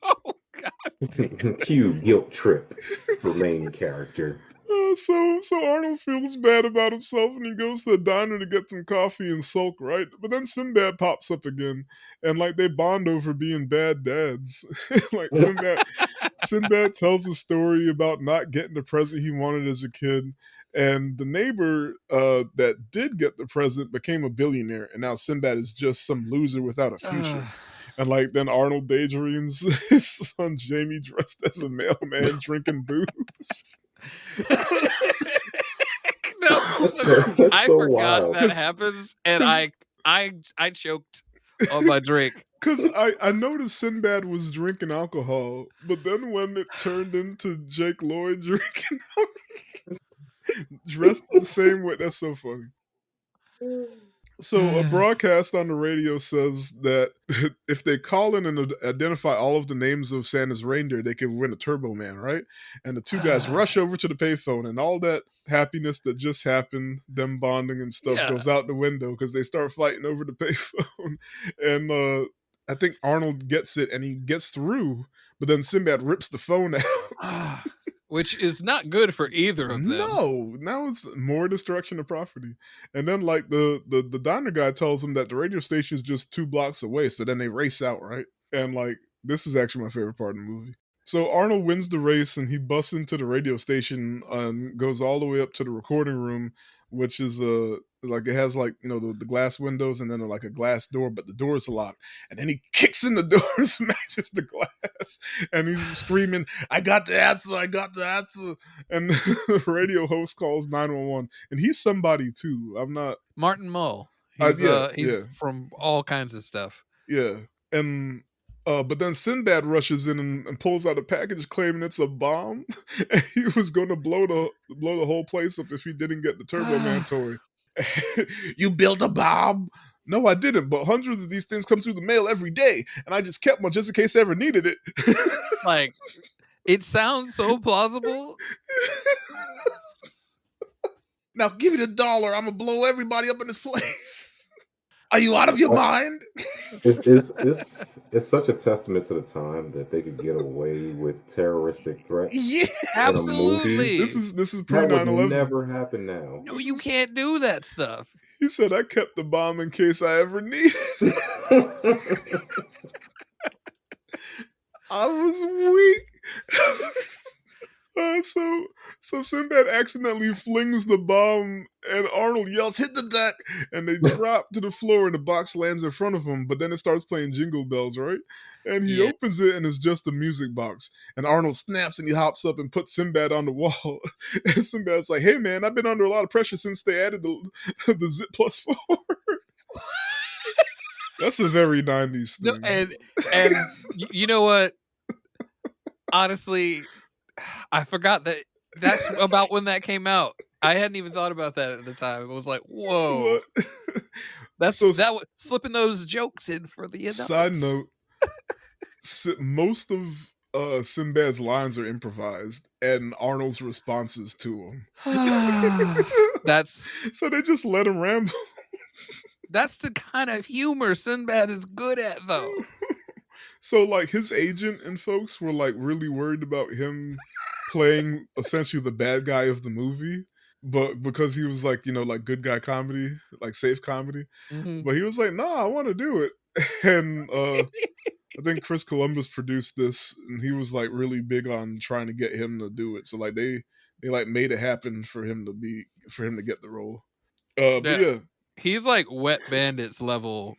Oh God. Cue guilt trip for main character. Oh So Arnold feels bad about himself and he goes to the diner to get some coffee and sulk, right? But then Sinbad pops up again and like they bond over being bad dads. Like Sinbad tells a story about not getting the present he wanted as a kid. And the neighbor that did get the present became a billionaire, and now Sinbad is just some loser without a future. And like then Arnold daydreams his son Jamie dressed as a mailman drinking booze. No, That's I so forgot wild. that happens, and 'cause- I choked on my drink. Because I noticed Sinbad was drinking alcohol, but then when it turned into Jake Lloyd drinking dressed the same way, that's so funny. So a broadcast on the radio says that if they call in and identify all of the names of Santa's reindeer, they can win a Turbo Man, right? And the two guys rush over to the payphone, and all that happiness that just happened, them bonding and stuff, Yeah. goes out the window because they start fighting over the payphone. And I think Arnold gets it, and he gets through, but then Sinbad rips the phone out. Which is not good for either of them. No, now it's more destruction of property. And then like the diner guy tells him that the radio station is just 2 blocks away, so then they race out, right? And like this is actually my favorite part of the movie. So Arnold wins the race and he busts into the radio station and goes all the way up to the recording room, which is like it has like the glass windows and then like a glass door, but the door is locked. And then he kicks in the door and smashes the glass, and he's screaming, "I got the answer! I got the answer!" And the radio host calls 911, and he's somebody too. I'm not Martin Mull. He's from all kinds of stuff. Yeah, and but then Sinbad rushes in and pulls out a package claiming it's a bomb, and he was going to blow the whole place up if he didn't get the Turbo Man toy. You built a bomb? No, I didn't. But hundreds of these things come through the mail every day, and I just kept one just in case I ever needed it. Like, it sounds so plausible. Now give me the $1. I'm gonna blow everybody up in this place. Are you out of your mind? It's such a testament to the time that they could get away with terroristic threats Yeah, in a movie. Absolutely. This is pre That would 9/11. never happen now. No, you can't do that stuff. He said, "I kept the bomb in case I ever needed it." I was weak. So Sinbad accidentally flings the bomb, and Arnold yells, "Hit the deck!" And they drop to the floor, and the box lands in front of him. But then it starts playing Jingle Bells, right? And he Yeah. opens it, and it's just a music box. And Arnold snaps, and he hops up and puts Sinbad on the wall. And Sinbad's like, "Hey, man, I've been under a lot of pressure since they added the Zip Plus 4." That's a very 90s No, thing. and you know what? Honestly, I forgot that's about when that came out. I hadn't even thought about that at the time. It was like, whoa, What? that So- was slipping those jokes in for the adults. Side note, most of Sinbad's lines are improvised, and Arnold's responses to them. That's So they just let him ramble. That's the kind of humor Sinbad is good at, though. So like his agent and folks were like really worried about him playing essentially the bad guy of the movie, but because he was like like good guy comedy, like safe comedy. Mhm. But he was like, "Nah, I want to do it." And I think Chris Columbus produced this, and he was like really big on trying to get him to do it. So like they like made it happen for him to get the role. But yeah, He's like Wet Bandits level,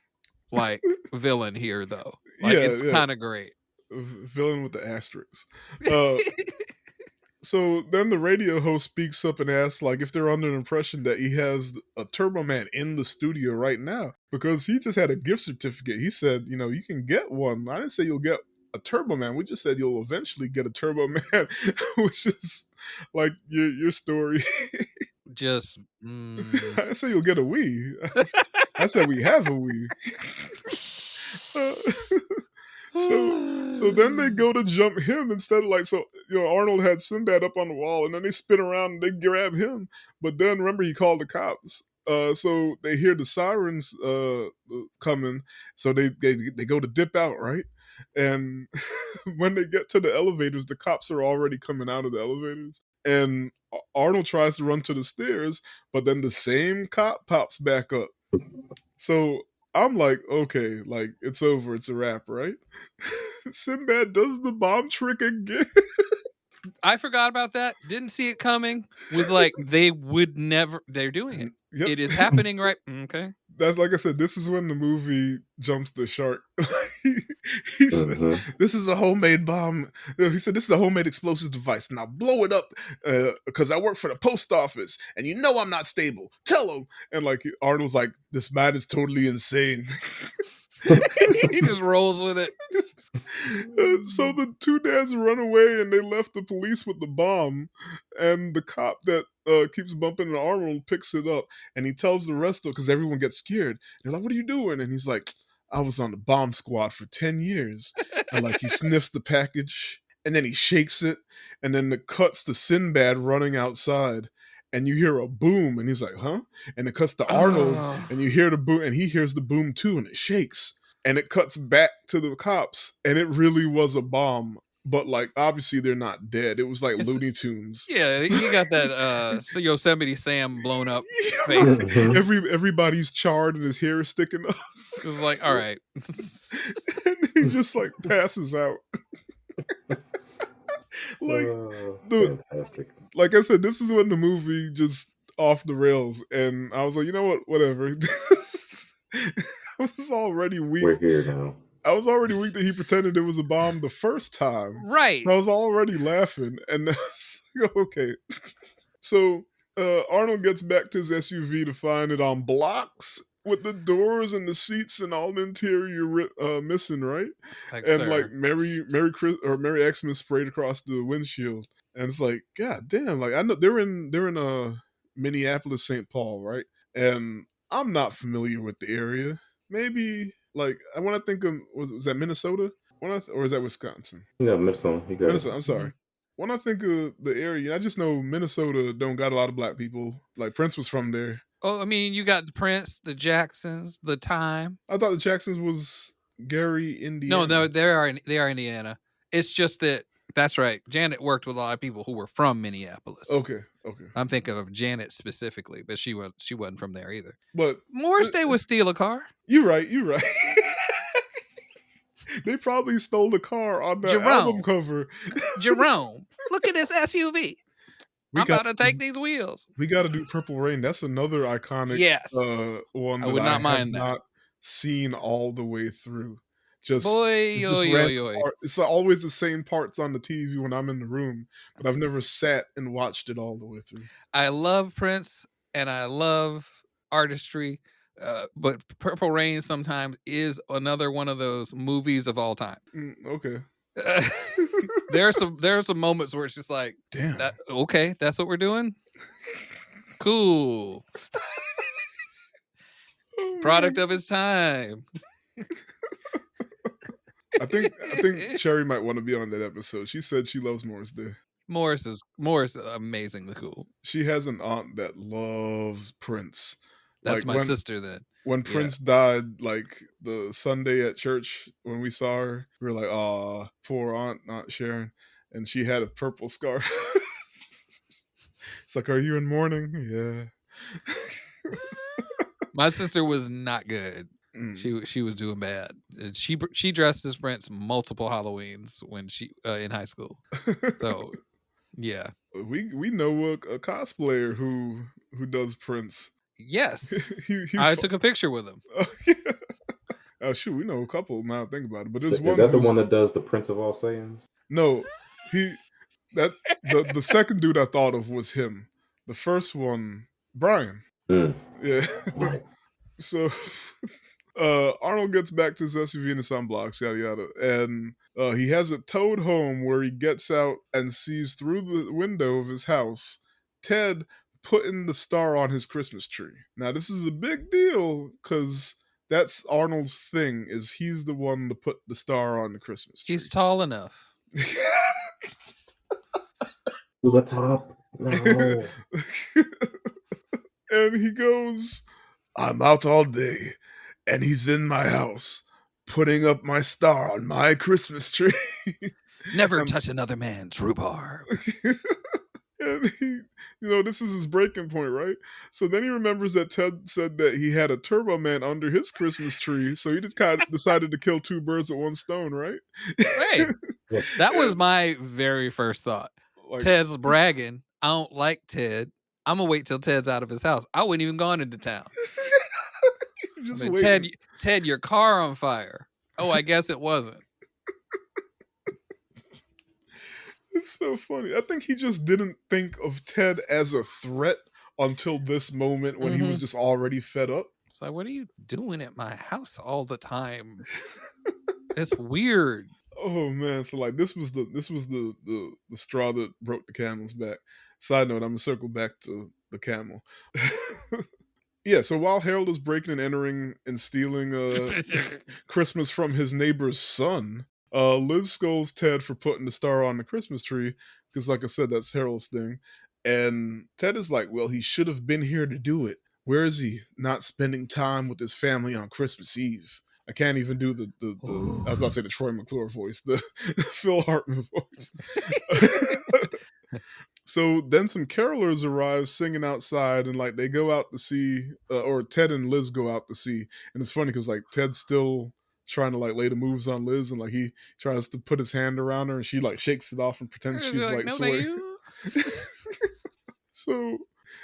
like villain here, though. Like Yeah, it's yeah. kind of great. Villain with the asterisks. So then the radio host speaks up and asks like if they're under the impression that he has a Turbo Man in the studio right now, because he just had a gift certificate. He said, you can get one. I didn't say you'll get a Turbo Man. We just said you'll eventually get a Turbo Man, which is like your story. Just I didn't say you'll get a Wii. I said we have a Wii. So then they go to jump him instead of Arnold had Sinbad up on the wall, and then they spin around and they grab him. But then remember he called the cops. So they hear the sirens coming, so they go to dip out, right? And when they get to the elevators, the cops are already coming out of the elevators. and Arnold tries to run to the stairs, but then the same cop pops back up. So I'm like, okay, like it's over, it's a wrap, right? Sinbad does the bomb trick again. I forgot about that. Didn't see it coming. Was like, they would never. They're doing it. Yep. It is happening, right? Okay. That's like I said, this is when the movie jumps the shark. He said, this is a homemade bomb. He said, this is a homemade explosive device. Now blow it up because I work for the post office and you know I'm not stable. Tell him. And like Arnold's like, this man is totally insane. He just rolls with it. So the two dads run away and they left the police with the bomb. And the cop that keeps bumping into Arnold picks it up and he tells the rest of, because everyone gets scared. They're like, what are you doing? And he's like, I was on the bomb squad for 10 years. And like he sniffs the package and then he shakes it. And then it cuts to Sinbad running outside. And you hear a boom and he's like, huh? And it cuts to Arnold and you hear the boom and he hears the boom too and it shakes. And it cuts back to the cops and it really was a bomb. But like obviously they're not dead. It was like Looney Tunes. Yeah, you got that Yosemite Sam blown up face. Everybody's charred and his hair is sticking up. It was like, all right. And he just like passes out. Like fantastic. Like I said, this is when the movie just off the rails, and I was like, you know what, whatever. I was already weak. We're here now. I was already weak that he pretended it was a bomb the first time. Right. I was already laughing, and okay. So Arnold gets back to his SUV to find it on blocks with the doors and the seats and all the interior missing, right? Like, and sir. like Merry Xmas sprayed across the windshield, and it's like, god damn! Like I know they're in Minneapolis, St. Paul, right? And I'm not familiar with the area. Maybe like I want to think of was that Minnesota? Or is that Wisconsin? Yeah, Minnesota. You got Minnesota. it. I'm sorry. When I think of the area, I just know Minnesota don't got a lot of black people. Like Prince was from there. Oh, I mean, you got the Prince, the Jacksons, the Time. I thought the Jacksons was Gary, Indiana. No, they are Indiana. It's just that that's right. Janet worked with a lot of people who were from Minneapolis. Okay. I'm thinking of Janet specifically, but she wasn't from there either. But Morris Day would steal a car. You're right. They probably stole the car on that album cover. Jerome, look at this SUV. I'm about to take these wheels. We got to do Purple Rain. That's another iconic one that I would not mind have that. not seen all the way through. It's always the same parts on the TV when I'm in the room, but I've never sat and watched it all the way through. I love Prince and I love artistry, but Purple Rain sometimes is another one of those movies of all time. Okay. There are some moments where it's just like, damn, okay, that's what we're doing. Cool. Product of its time. I think Cherry might want to be on that episode. She said she loves Morris Day. Morris is amazingly cool. She has an aunt that loves Prince. That's like my sister then. When Prince died, like the Sunday at church when we saw her, we were like, "Aw, poor Aunt Sharon," and she had a purple scarf. It's like, "Are you in mourning?" Yeah. My sister was not good. She was doing bad. She dressed as Prince multiple Halloweens when she in high school. So, yeah, we know a cosplayer who does Prince. Yes, I took a picture with him. Oh, yeah. Shoot, we know a couple now. Think about it, but is that the one that does the Prince of All Saiyans? No, the second dude I thought of was him. The first one, Brian. Yeah. Right. So Arnold gets back to his SUV and the sunblocks, yada yada, and he has it towed home where he gets out and sees through the window of his house Ted putting the star on his Christmas tree. Now this is a big deal because that's Arnold's thing, is he's the one to put the star on the Christmas tree. He's tall enough. To the top. No. And he goes, I'm out all day, and he's in my house, putting up my star on my Christmas tree. Never touch another man's rhubarb. And this is his breaking point, right? So then he remembers that Ted said that he had a Turbo Man under his Christmas tree, so he just kind of decided to kill two birds with one stone, right? Hey, that was my very first thought. Like, Ted's bragging. I don't like Ted. I'm gonna wait till Ted's out of his house. I wouldn't even gone into town. just I mean, waiting. Ted, your car on fire. Oh, I guess it wasn't. It's so funny. I think he just didn't think of Ted as a threat until this moment when he was just already fed up. It's like, what are you doing at my house all the time? It's weird. Oh man, so like this was the straw that broke the camel's back. Side note, I'm gonna circle back to the camel. Yeah, so while Harold is breaking and entering and stealing Christmas from his neighbor's son, Liz scolds Ted for putting the star on the Christmas tree, because like I said, that's Harold's thing. And Ted is like, well, he should have been here to do it. Where is he? Not spending time with his family on Christmas Eve. I can't even do the I was about to say the Troy McClure voice, the Phil Hartman voice. So then some carolers arrive singing outside, and like they go out to see, or Ted and Liz go out to see. And it's funny because like Ted's still trying to like lay the moves on Liz, and like he tries to put his hand around her, and she like shakes it off and pretends she's like no, swaying. So,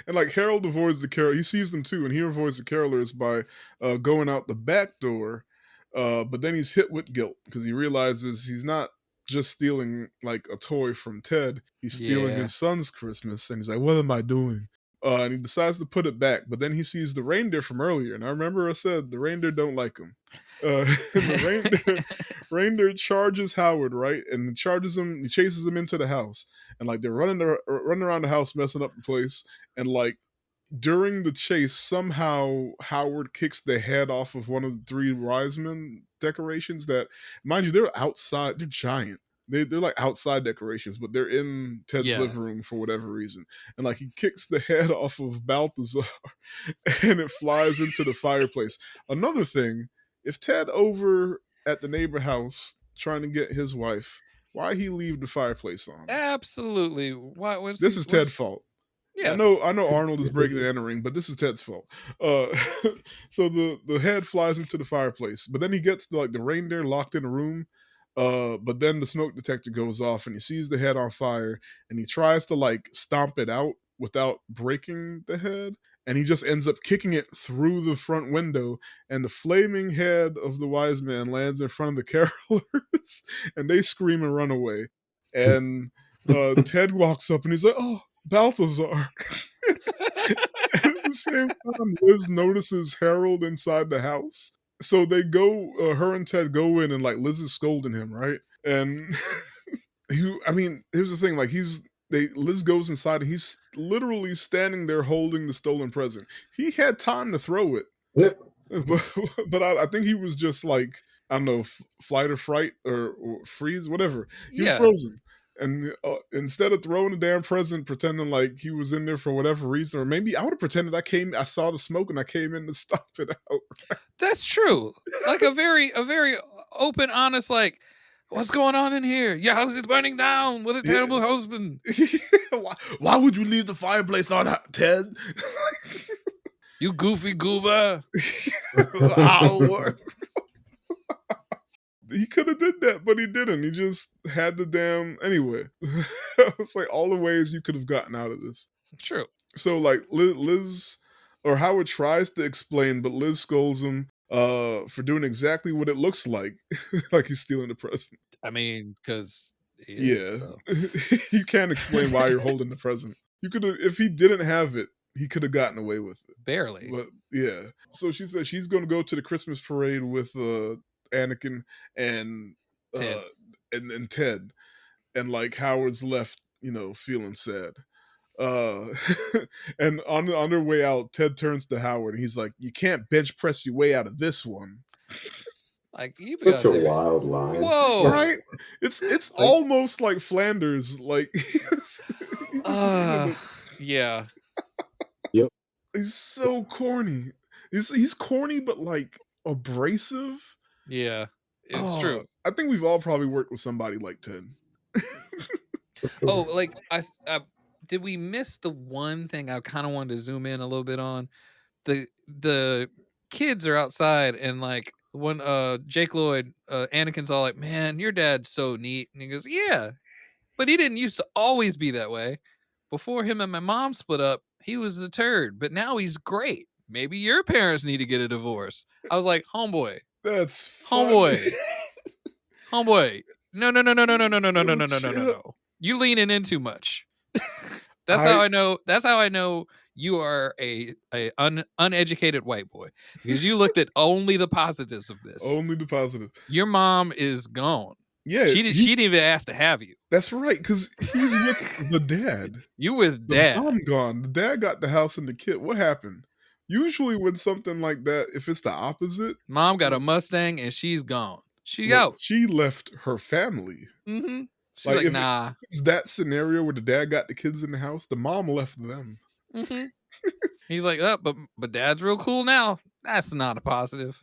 and like Harold avoids the carol, he sees them too, and he avoids the carolers by going out the back door. But then he's hit with guilt because he realizes he's not just stealing like a toy from Ted, he's stealing his son's Christmas, and he's like, what am I doing? And he decides to put it back, but then he sees the reindeer from earlier, and I remember I said the reindeer don't like him. The reindeer charges Howard, right, and charges him. He chases him into the house, and like they're running around the house, messing up the place, and like during the chase, somehow Howard kicks the head off of one of the three wise men decorations that, mind you, they're outside. They're giant. They're like outside decorations, but they're in Ted's living room for whatever reason. And like he kicks the head off of Balthazar and it flies into the fireplace. Another thing, if Ted over at the neighbor house trying to get his wife, why he leave the fireplace on? Absolutely. This is Ted's fault. Yes. I know Arnold is breaking and entering, but this is Ted's fault. So the head flies into the fireplace, but then he gets the reindeer locked in a room. But then the smoke detector goes off and he sees the head on fire and he tries to like stomp it out without breaking the head. And he just ends up kicking it through the front window, and the flaming head of the wise man lands in front of the carolers, and they scream and run away. And Ted walks up and he's like, "Oh, Balthazar." And at the same time, Liz notices Harold inside the house. So they go, her and Ted go in, and like Liz is scolding him, right? And here's the thing, like Liz goes inside and he's literally standing there holding the stolen present. He had time to throw it. Yep. But I think he was just like, I don't know, flight or fright or freeze, whatever. He was frozen. And instead of throwing the damn present, pretending like he was in there for whatever reason, or maybe I would have pretended I saw the smoke and I came in to stop it out. That's true. Like a very open, honest, like, what's going on in here? Your house is burning down with a terrible husband. Why would you leave the fireplace on, Ted? You goofy goober. He could have did that, but he didn't. He just had the damn... Anyway, it's like all the ways you could have gotten out of this. True. So like Liz or Howard tries to explain, but Liz scolds him for doing exactly what it looks like. Like he's stealing the present. I mean, because... Yeah. You can't explain why you're holding the present. You could have... If he didn't have it, he could have gotten away with it. Barely. But yeah. So she says she's going to go to the Christmas parade with... Anakin and Ted. And Ted, and like Howard's left, feeling sad. And on their way out, Ted turns to Howard and he's like, "You can't bench press your way out of this one." Like, you such a wild line. Whoa, right? It's like, almost like Flanders, like. Yeah. Yep. He's so corny. He's corny, but like abrasive. Yeah, it's true. I think we've all probably worked with somebody like Ted. Oh, like I did we miss the one thing I kind of wanted to zoom in a little bit on? The kids are outside and like when Jake Lloyd, Anakin's all like, "Man, your dad's so neat." And he goes, "Yeah, but he didn't used to always be that way. Before him and my mom split up, he was a turd, but now he's great. Maybe your parents need to get a divorce." I was like, "Homeboy, That's funny. homeboy, homeboy. No, no, no, no, no, no, no, no, no, no, Yo, no, no, no, no, chill. no. You leaning in too much." That's how I know. That's how I know you are a uneducated white boy, because you looked at only the positives of this. Only the positive. Your mom is gone. Yeah, She didn't even ask to have you. that's right, because he's with the dad. You with The dad. mom gone. The dad got the house and the kid. What happened? Usually, when something like that, if it's the opposite, Mom got a Mustang and she's gone. She well, out. she left her family. Mm-hmm. She's Like, like, if nah. it's that scenario where the dad got the kids in the house, the mom left them. Mm-hmm. He's like, but dad's real cool now. That's not a positive.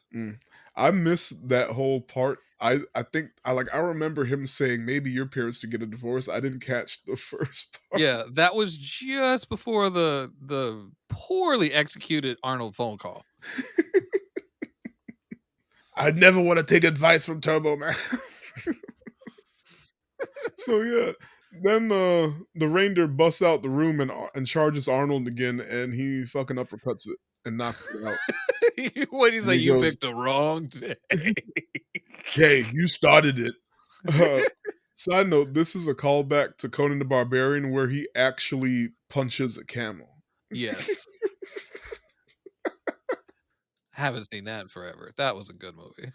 I miss that whole part. I think I remember him saying maybe your parents should get a divorce. I didn't catch the first part. Yeah, that was just before the poorly executed Arnold phone call. I never want to take advice from Turbo Man. So yeah, then the reindeer busts out the room and charges Arnold again, and he fucking uppercuts it and knocks it out. What do you say? He You goes, picked the wrong day. "Hey, you started it." Side note: this is a callback to Conan the Barbarian, where he actually punches a camel. Yes. Haven't seen that in forever. That was a good movie.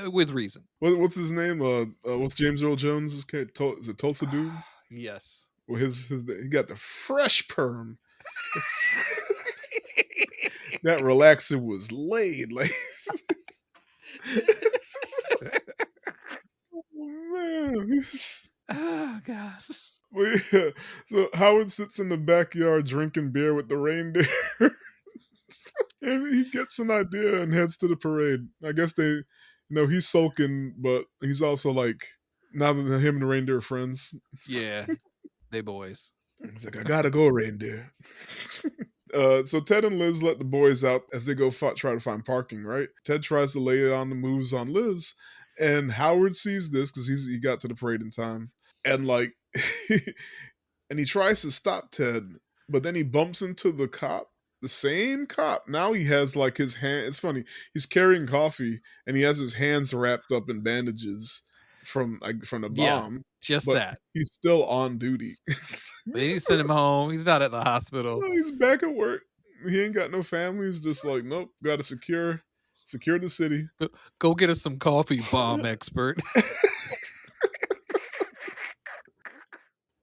With reason. What's his name? What's James Earl Jones' character? Is it Tulsa Dude? Yes. Well, he got the fresh perm. That relaxer was laid. Like, oh man. Oh god. Well, yeah. So Howard sits in the backyard drinking beer with the reindeer. And he gets an idea and heads to the parade. I guess he's sulking, but he's also like, now that him and the reindeer are friends. Yeah. They boys. He's like, I gotta go, reindeer. So Ted and Liz let the boys out as they go try to find parking, right? Ted tries to lay on the moves on Liz, and Howard sees this because he got to the parade in time. And like, and he tries to stop Ted, but then he bumps into the cop. The same cop. Now he has like his hand. It's funny. He's carrying coffee and he has his hands wrapped up in bandages from the bomb. Yeah, just but that. he's still on duty. They need to send him home. He's not at the hospital. No, he's back at work. He ain't got no family. He's just like, nope, got to secure the city. Go get us some coffee, bomb expert.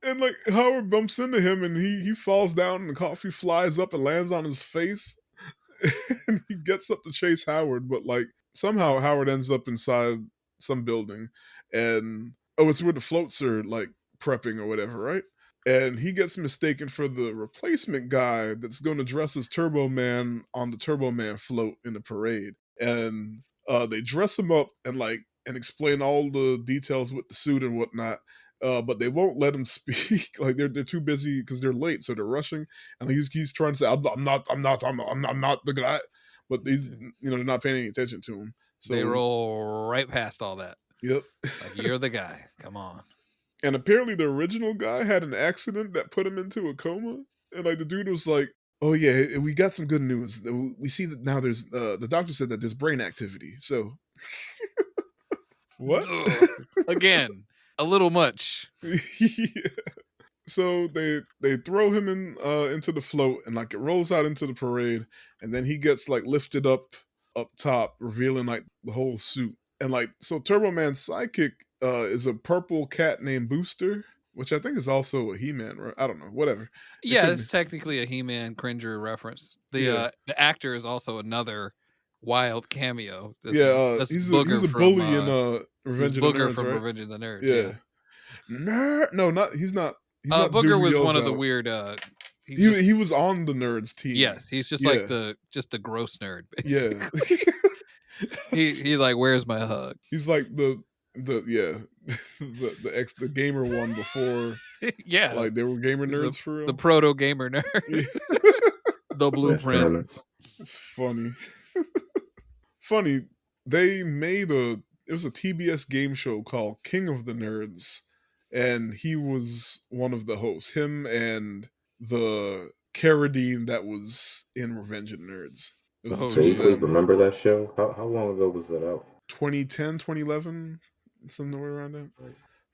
And like Howard bumps into him and he falls down and the coffee flies up and lands on his face. And he gets up to chase Howard, but like somehow Howard ends up inside some building. And it's where the floats are like prepping or whatever, right? And he gets mistaken for the replacement guy that's going to dress as Turbo Man on the Turbo Man float in the parade. And they dress him up and explain all the details with the suit and whatnot. But they won't let him speak. Like they're too busy because they're late, so they're rushing. And he's trying to say, I'm not the guy. But they're not paying any attention to him. So they roll right past all that. Yep. Like, you're the guy. Come on. And apparently the original guy had an accident that put him into a coma. And like the dude was like, "Oh yeah, we got some good news. We see that now there's the doctor said that there's brain activity." So what? Again, a little much. Yeah. So they throw him into the float and like it rolls out into the parade, and then he gets like lifted up top, revealing like the whole suit. And like so Turbo Man's sidekick is a purple cat named Booster, which I think is also a He-Man, right? I don't know, whatever. Yeah, it's technically a He-Man Cringer reference. The actor is also another wild cameo. He's a bully in Revenge of the Nerds, from right? Revenge of the Nerds. Yeah. Nerd? No, he's not. He's not Booger was yells one of the out. weird. He was on the Nerds team. Yes, he's just like the gross nerd. Basically. Yeah. He's like, where's my hug? He's like the gamer one before Yeah, Like they were gamer he's nerds for the real. proto gamer nerd. Yeah. The Best blueprint. tournaments. It's funny. Funny, they made it was a TBS game show called King of the Nerds, and he was one of the hosts. Him and the Carradine that was in Revenge of the Nerds. It was the Oh Can two you of jeez. please them. remember that show? How long ago was that out? 2010, 2011, somewhere around there.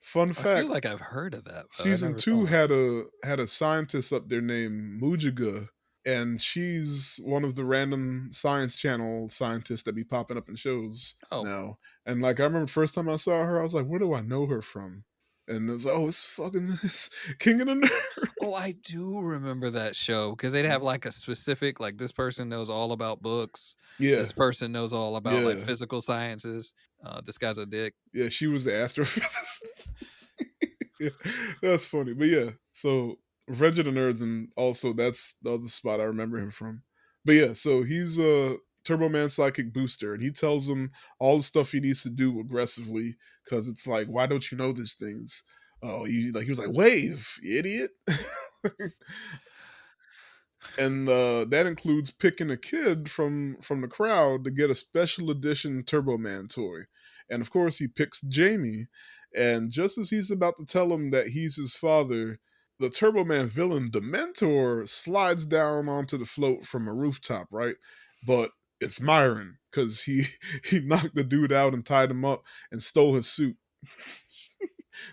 Fun I feel fact: like I've heard of that, but I season never saw two it. had a scientist up there named Mujiga, and she's one of the random Science Channel scientists that be popping up in shows Oh, now. And like I remember the first time I saw her, I was like, where do I know her from? And it was like, oh, it's fucking it's King of the oh, I Nerds. do remember that show because they'd have like a specific, like this person knows all about books. Yeah, This person knows all about like yeah, physical sciences. This guy's a dick. yeah. She was the astrophysicist. Yeah, that's funny. But yeah, so Revenge of the Nerds, and also that's the other spot I remember him from. But yeah, so he's a Turbo Man psychic booster, and he tells him all the stuff he needs to do aggressively because it's like, why don't you know these things? Oh, he was like, wave, you idiot. And that includes picking a kid from the crowd to get a special edition Turbo Man toy. And of course, he picks Jamie. And just as he's about to tell him that he's his father, the Turbo Man villain Dementor slides down onto the float from a rooftop, right? But it's Myron because he he knocked the dude out and tied him up and stole his suit.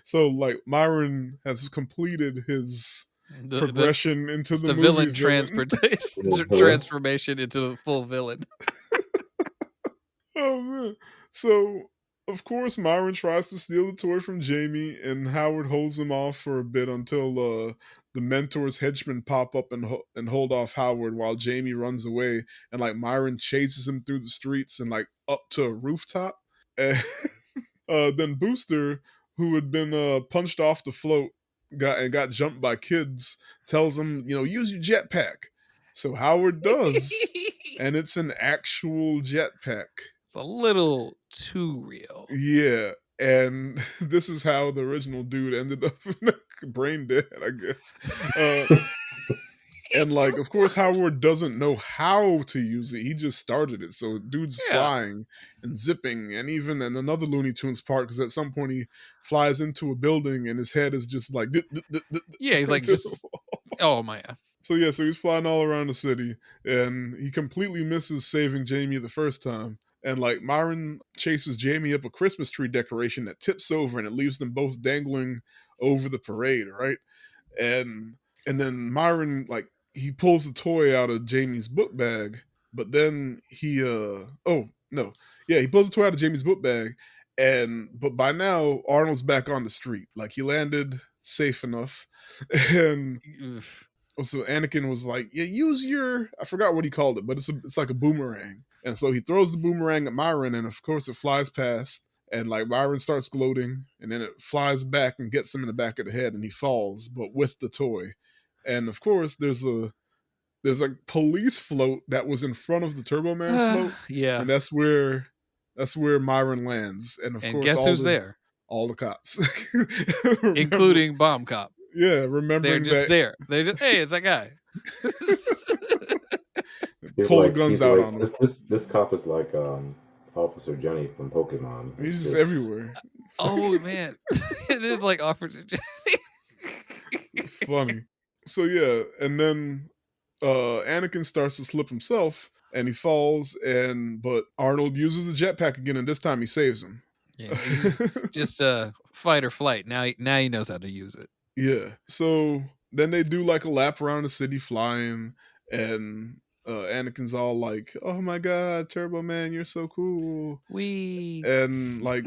So like Myron has completed his The progression into it's the the movie villain villain. transportation Villain. transformation into the full villain. Oh man. So of course Myron tries to steal the toy from Jamie and Howard holds him off for a bit until the mentor's henchmen pop up and hold off Howard while Jamie runs away and like Myron chases him through the streets and like up to a rooftop. And then Booster, who had been punched off the float, got jumped by kids, tells him, use your jetpack. So Howard does, and it's an actual jetpack. It's a little too real. Yeah, and this is how the original dude ended up brain dead, I guess. And like, of course, Howard doesn't know how to use it. He just started it. So dude's Yeah. flying and zipping, and even in another Looney Tunes part, because at some point he flies into a building and his head is just like, Yeah, he's like just oh my god. So yeah, so he's flying all around the city, and he completely misses saving Jamie the first time. And like Myron chases Jamie up a Christmas tree decoration that tips over, and it leaves them both dangling over the parade, right? And and then Myron like he pulls the toy out of Jamie's book bag, but then he oh no, yeah, he pulls the toy out of Jamie's book bag, and but by now Arnold's back on the street, like he landed safe enough, and so Anakin was like, "Yeah, use your I forgot what he called it, but it's like a boomerang." And so he throws the boomerang at Myron, and of course it flies past, and like Myron starts gloating, and then it flies back and gets him in the back of the head, and he falls, but with the toy. And of course, there's a police float that was in front of the Turbo Man float, Yeah. and that's where Myron lands, and of And course guess who's there? all the cops, Including Bomb Cop. yeah, They're remembering just that there. They just hey, it's that guy. pull the guns out on him. This cop is like Officer Jenny from Pokemon. He's It's just just everywhere. Oh man. It is like Officer J. Funny. So yeah, and then Anakin starts to slip himself and he falls but Arnold uses the jetpack again and this time he saves him. Yeah, he's just fight or flight. Now he knows how to use it. Yeah. So then they do like a lap around the city flying and Anakin's all like, "Oh my god, Turbo Man, you're so cool." And like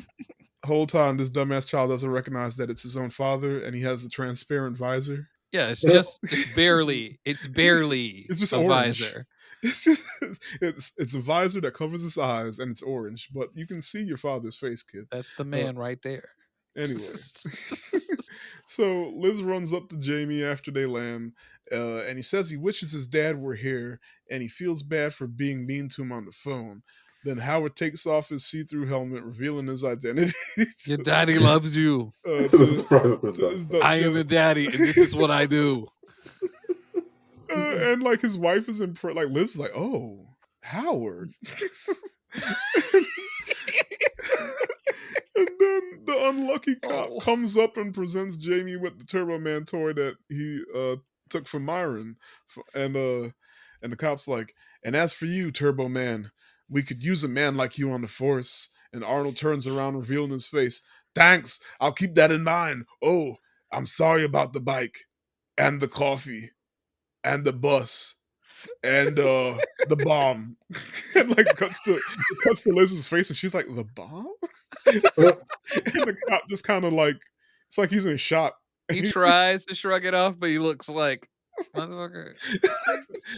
whole time this dumbass child doesn't recognize that it's his own father and he has a transparent visor. Yeah, it's barely It's just a orange. visor. It's a visor that covers his eyes and it's orange, but you can see your father's face, kid. That's the man right there. Anyway, so Liz runs up to Jamie after they land, and he says he wishes his dad were here, and he feels bad for being mean to him on the phone. Then Howard takes off his see-through helmet, revealing his identity. Your daddy loves you. To the surprise of his to his daughter. I am the daddy, and this is what I do. And like his wife is impressed. Like Liz is like, "Oh, Howard." And then the unlucky cop comes up and presents Jamie with the Turbo Man toy that he took from Myron, and the cop's like, "And as for you, Turbo Man, we could use a man like you on the force." And Arnold turns around, revealing his face. "Thanks, I'll keep that in mind. Oh, I'm sorry about the bike, and the coffee, and the bus, and the bomb." And like cuts to Liz's face, and she's like, "The bomb?" And the cop just kind of like, it's like he's in shock. He tries to shrug it off, but he looks like motherfucker.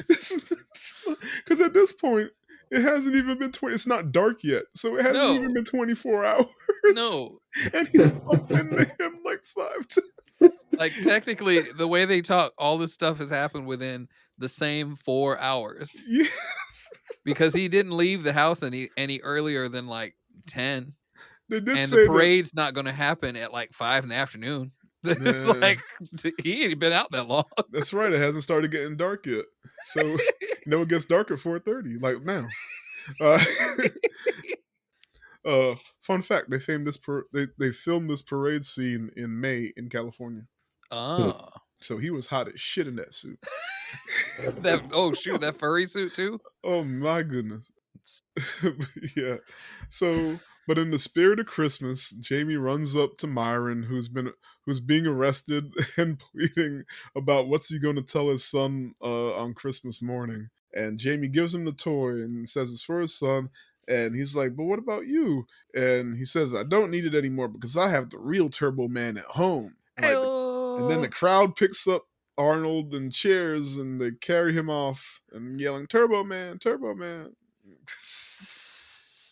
Because at this point, it hasn't even been 20. It's not dark yet, so it hasn't even been 24 hours. No, and he's bumped into him like 5 times. Like technically, the way they talk, all this stuff has happened within the same 4 hours. Yeah. Because he didn't leave the house any earlier than like 10. They did And say the parade's not going to happen at like 5 in the afternoon. It's like he ain't been out that long. That's right. It hasn't started getting dark yet. So it gets dark at 4:30, like now. Fun fact: they filmed this parade scene in May in California. Oh, so he was hot as shit in that suit. That furry suit too. Oh my goodness. Yeah. So, but in the spirit of Christmas, Jamie runs up to Myron, who's being arrested and pleading about what's he going to tell his son on Christmas morning. And Jamie gives him the toy and says it's for his son. And he's like, "But what about you?" And he says, "I don't need it anymore because I have the real Turbo Man at home." And then the crowd picks up Arnold and cheers, and they carry him off and yelling, "Turbo Man, Turbo Man."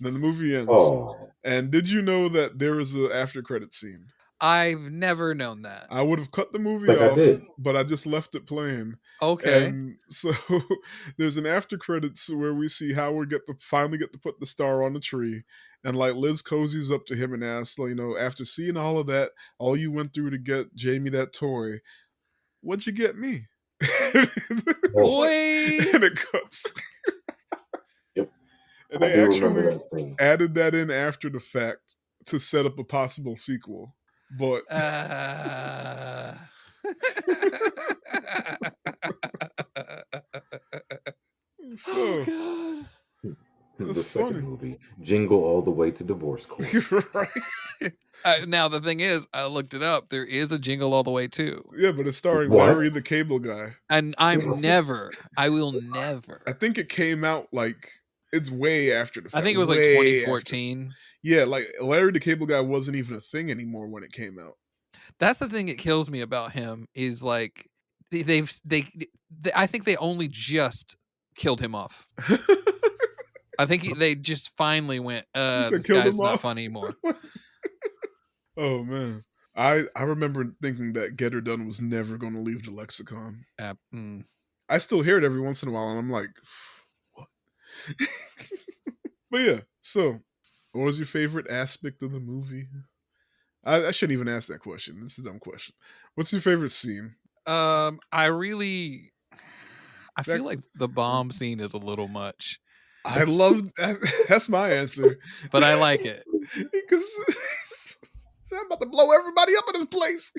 Then the movie ends. Oh. And did you know that there is an after credit scene? I've never known that. I would have cut the movie off, but I just left it playing. Okay. And so there's an after credits where we see Howard finally get to put the star on the tree. And like Liz cozies up to him and asks, after seeing all of that, all you went through to get Jamie that toy, what'd you get me? And it cuts. Yep. And they actually added that in after the fact to set up a possible sequel. But so God. The second movie, Jingle All the Way to Divorce Court. Right. Now the thing is, I looked it up. There is a Jingle All the Way too. Yeah, but it's starring Larry the Cable Guy. And I will never. I think it came out like it's way after the fact. I think it was like 2014. After. Yeah, like Larry the Cable Guy wasn't even a thing anymore when it came out. That's the thing that kills me about him is like I think they only just killed him off. I think they just finally went, this guy's not funny anymore. Oh, man. I remember thinking that Get Her Done was never going to leave the lexicon. I still hear it every once in a while, and I'm like, what? But yeah, so what was your favorite aspect of the movie? I shouldn't even ask that question. It's a dumb question. What's your favorite scene? I feel like the bomb scene is a little much. I love that. That's my answer. But I like it. Because I'm about to blow everybody up in this place.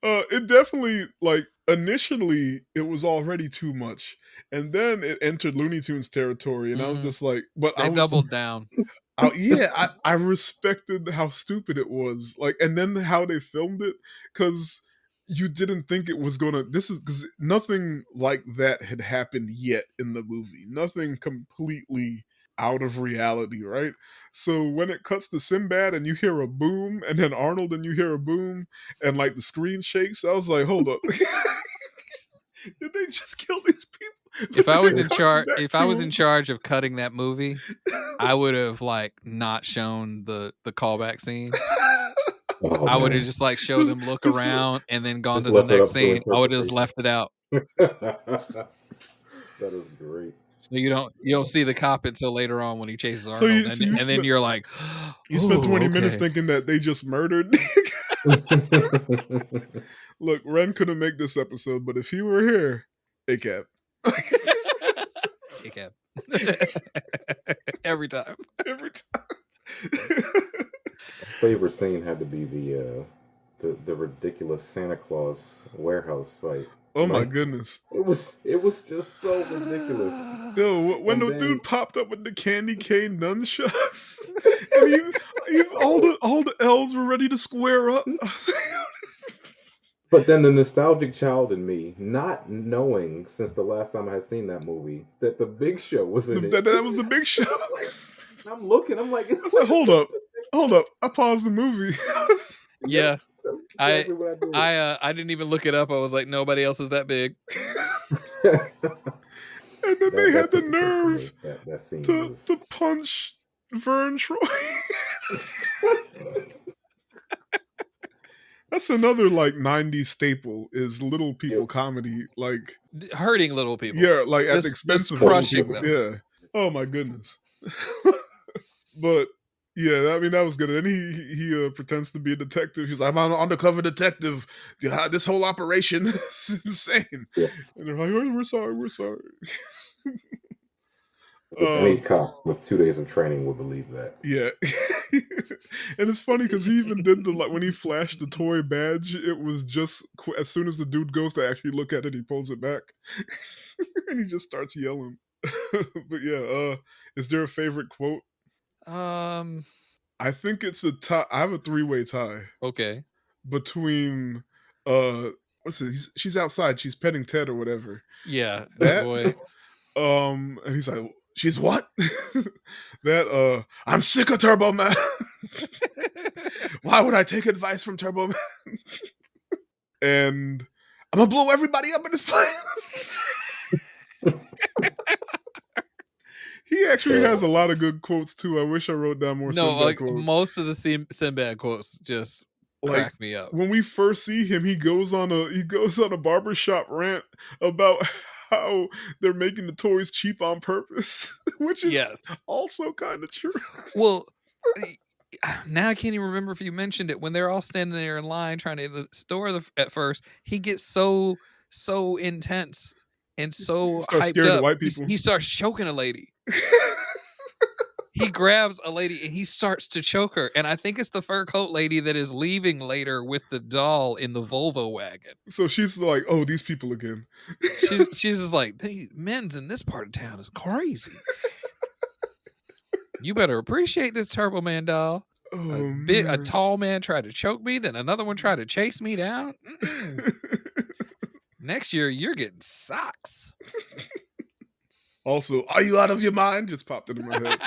It definitely, like, initially, it was already too much. And then it entered Looney Tunes territory. And I was just like, I doubled down. I respected how stupid it was. Like, and then how they filmed it. Because you didn't think it was gonna. Because nothing like that had happened yet in the movie. Nothing completely out of reality, right? So when it cuts to Sinbad and you hear a boom, and then Arnold and you hear a boom, and like the screen shakes, I was like, hold up. Did they just kill these people? If I was in charge of cutting that movie, I would have like not shown the callback scene. I would have just like showed them look around and then gone to the next scene. I would have just left it out. That is great. So you don't see the cop until later on when he chases So Arnold, you and so you and then spent you're like, you spent "Ooh, 20 minutes okay." thinking that they just murdered. Look, Ren couldn't make this episode, but if he were here, hey Cap. Hey, Cap. Every time. Every time. Favorite scene had to be the ridiculous Santa Claus warehouse fight. Oh my Like goodness. it was just so ridiculous. Yo, when And the then dude popped up with the candy cane nunchucks, and even all the elves were ready to square up. I was like, but then the nostalgic child in me, not knowing since the last time I had seen that movie that the Big Show was in it. that was the Big Show. I'm looking, I'm like, I was like, hold up. I paused the movie. Yeah. That's exactly what I did. I didn't even look it up. I was like, nobody else is that big. And then they had That's the a particular nerve that scene to was. punch Vern Troy. That's another like 90s staple is little people comedy. Like Hurting little people. yeah, like at the Just expense of little crushing people. them. Yeah. Oh my goodness. But yeah, I mean that was good. And he pretends to be a detective. He's like, I'm an undercover detective. Yeah, this whole operation is insane. Yeah. And they're like, oh, we're sorry. Any cop with 2 days of training would believe that. Yeah. And it's funny because he even did like when he flashed the toy badge, it was just as soon as the dude goes to actually look at it, he pulls it back. And he just starts yelling. But yeah, is there a favorite quote? I think it's a tie. I have a 3-way tie Okay. between what's it? She's outside, she's petting Ted or whatever. Yeah. That Boy. and he's like, she's what? That I'm sick of Turbo Man. Why would I take advice from Turbo Man? And I'm gonna blow everybody up in this place. He actually has a lot of good quotes too. I wish I wrote down more No, Sinbad like quotes. most of the Sinbad quotes just crack me up. When we first see him, he goes on a barbershop rant about how they're making the toys cheap on purpose, which is also kind of true. Well, now I can't even remember if you mentioned it. When they're all standing there in line trying to the store at first, he gets so intense and so hyped up. White people. He starts choking a lady. He grabs a lady and he starts to choke her. And I think it's the fur coat lady that is leaving later with the doll in the Volvo wagon. So she's like, oh, these people again. She's just like, men's in this part of town is crazy. You better appreciate this Turbo Man doll. A tall man tried to choke me, then another one tried to chase me down. Next year, you're getting socks. Also, are you out of your mind? Just popped into my head.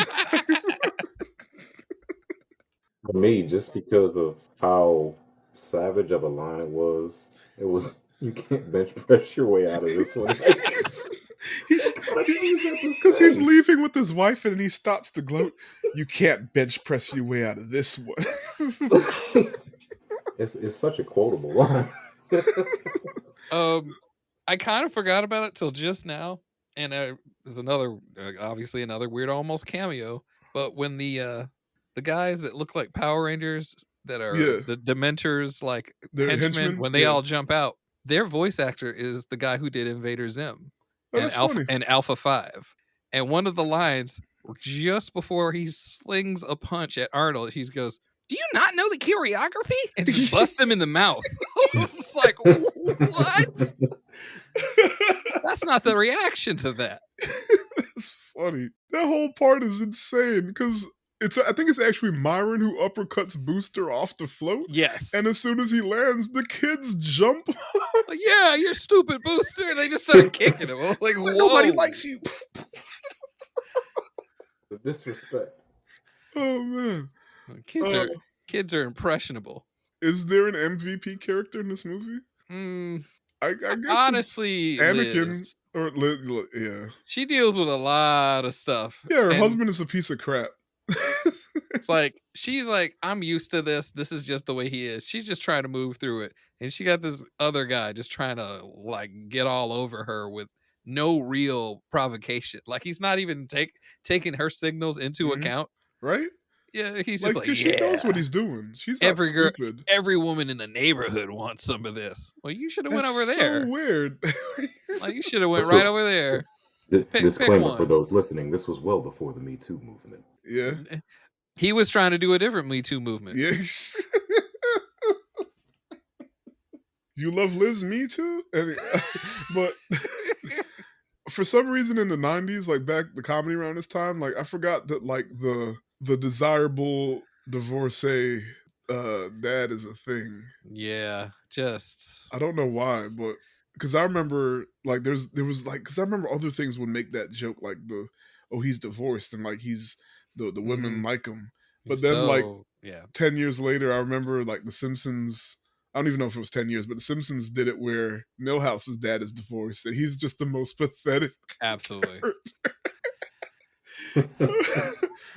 For me, just because of how savage of a line it was, you can't bench press your way out of this one. Because he's leaving with his wife and he stops to gloat. You can't bench press your way out of this one. It's such a quotable line. I kind of forgot about it till just now, and there's obviously another weird almost cameo. But when the guys that look like Power Rangers that are the Dementors, like henchmen, when they all jump out, their voice actor is the guy who did Invader Zim and Alpha 5. And one of the lines just before he slings a punch at Arnold, he goes, "Do you not know the choreography?" And just busts him in the mouth. I was just like, what? That's not the reaction to that. It's funny. That whole part is insane because I think it's actually Myron who uppercuts Booster off the float. Yes. And as soon as he lands, the kids jump. Like, yeah, you're stupid, Booster. They just started kicking him. Like, nobody likes you. The disrespect. Oh man. Kids are impressionable. Is there an MVP character in this movie? I guess honestly, Anakin yeah. She deals with a lot of stuff. Yeah, her husband is a piece of crap. It's like she's like, I'm used to this. This is just the way he is. She's just trying to move through it, and she got this other guy just trying to like get all over her with no real provocation. Like he's not even taking her signals into account. Right? Yeah, he's just Like, like, because she knows what yeah. he's doing. She's not stupid. Every woman in the neighborhood wants some of this. Well, you should have went That's over so there. weird. Like you should have went This right was over there. Pick disclaimer for one. those listening. This was well before the Me Too movement. Yeah. He was trying to do a different Me Too movement. Yes. You love Liz, me too. But for some reason in the 90s, like back the comedy around this time, like I forgot that like the desirable divorcee dad is a thing. Yeah, just I don't know why, but because I remember like there was like because I remember other things would make that joke like he's divorced and like he's the women like him. But then like so yeah. 10 years later, I remember like The Simpsons. I don't even know if it was 10 years, but The Simpsons did it where Milhouse's dad is divorced and he's just the most pathetic. Absolutely.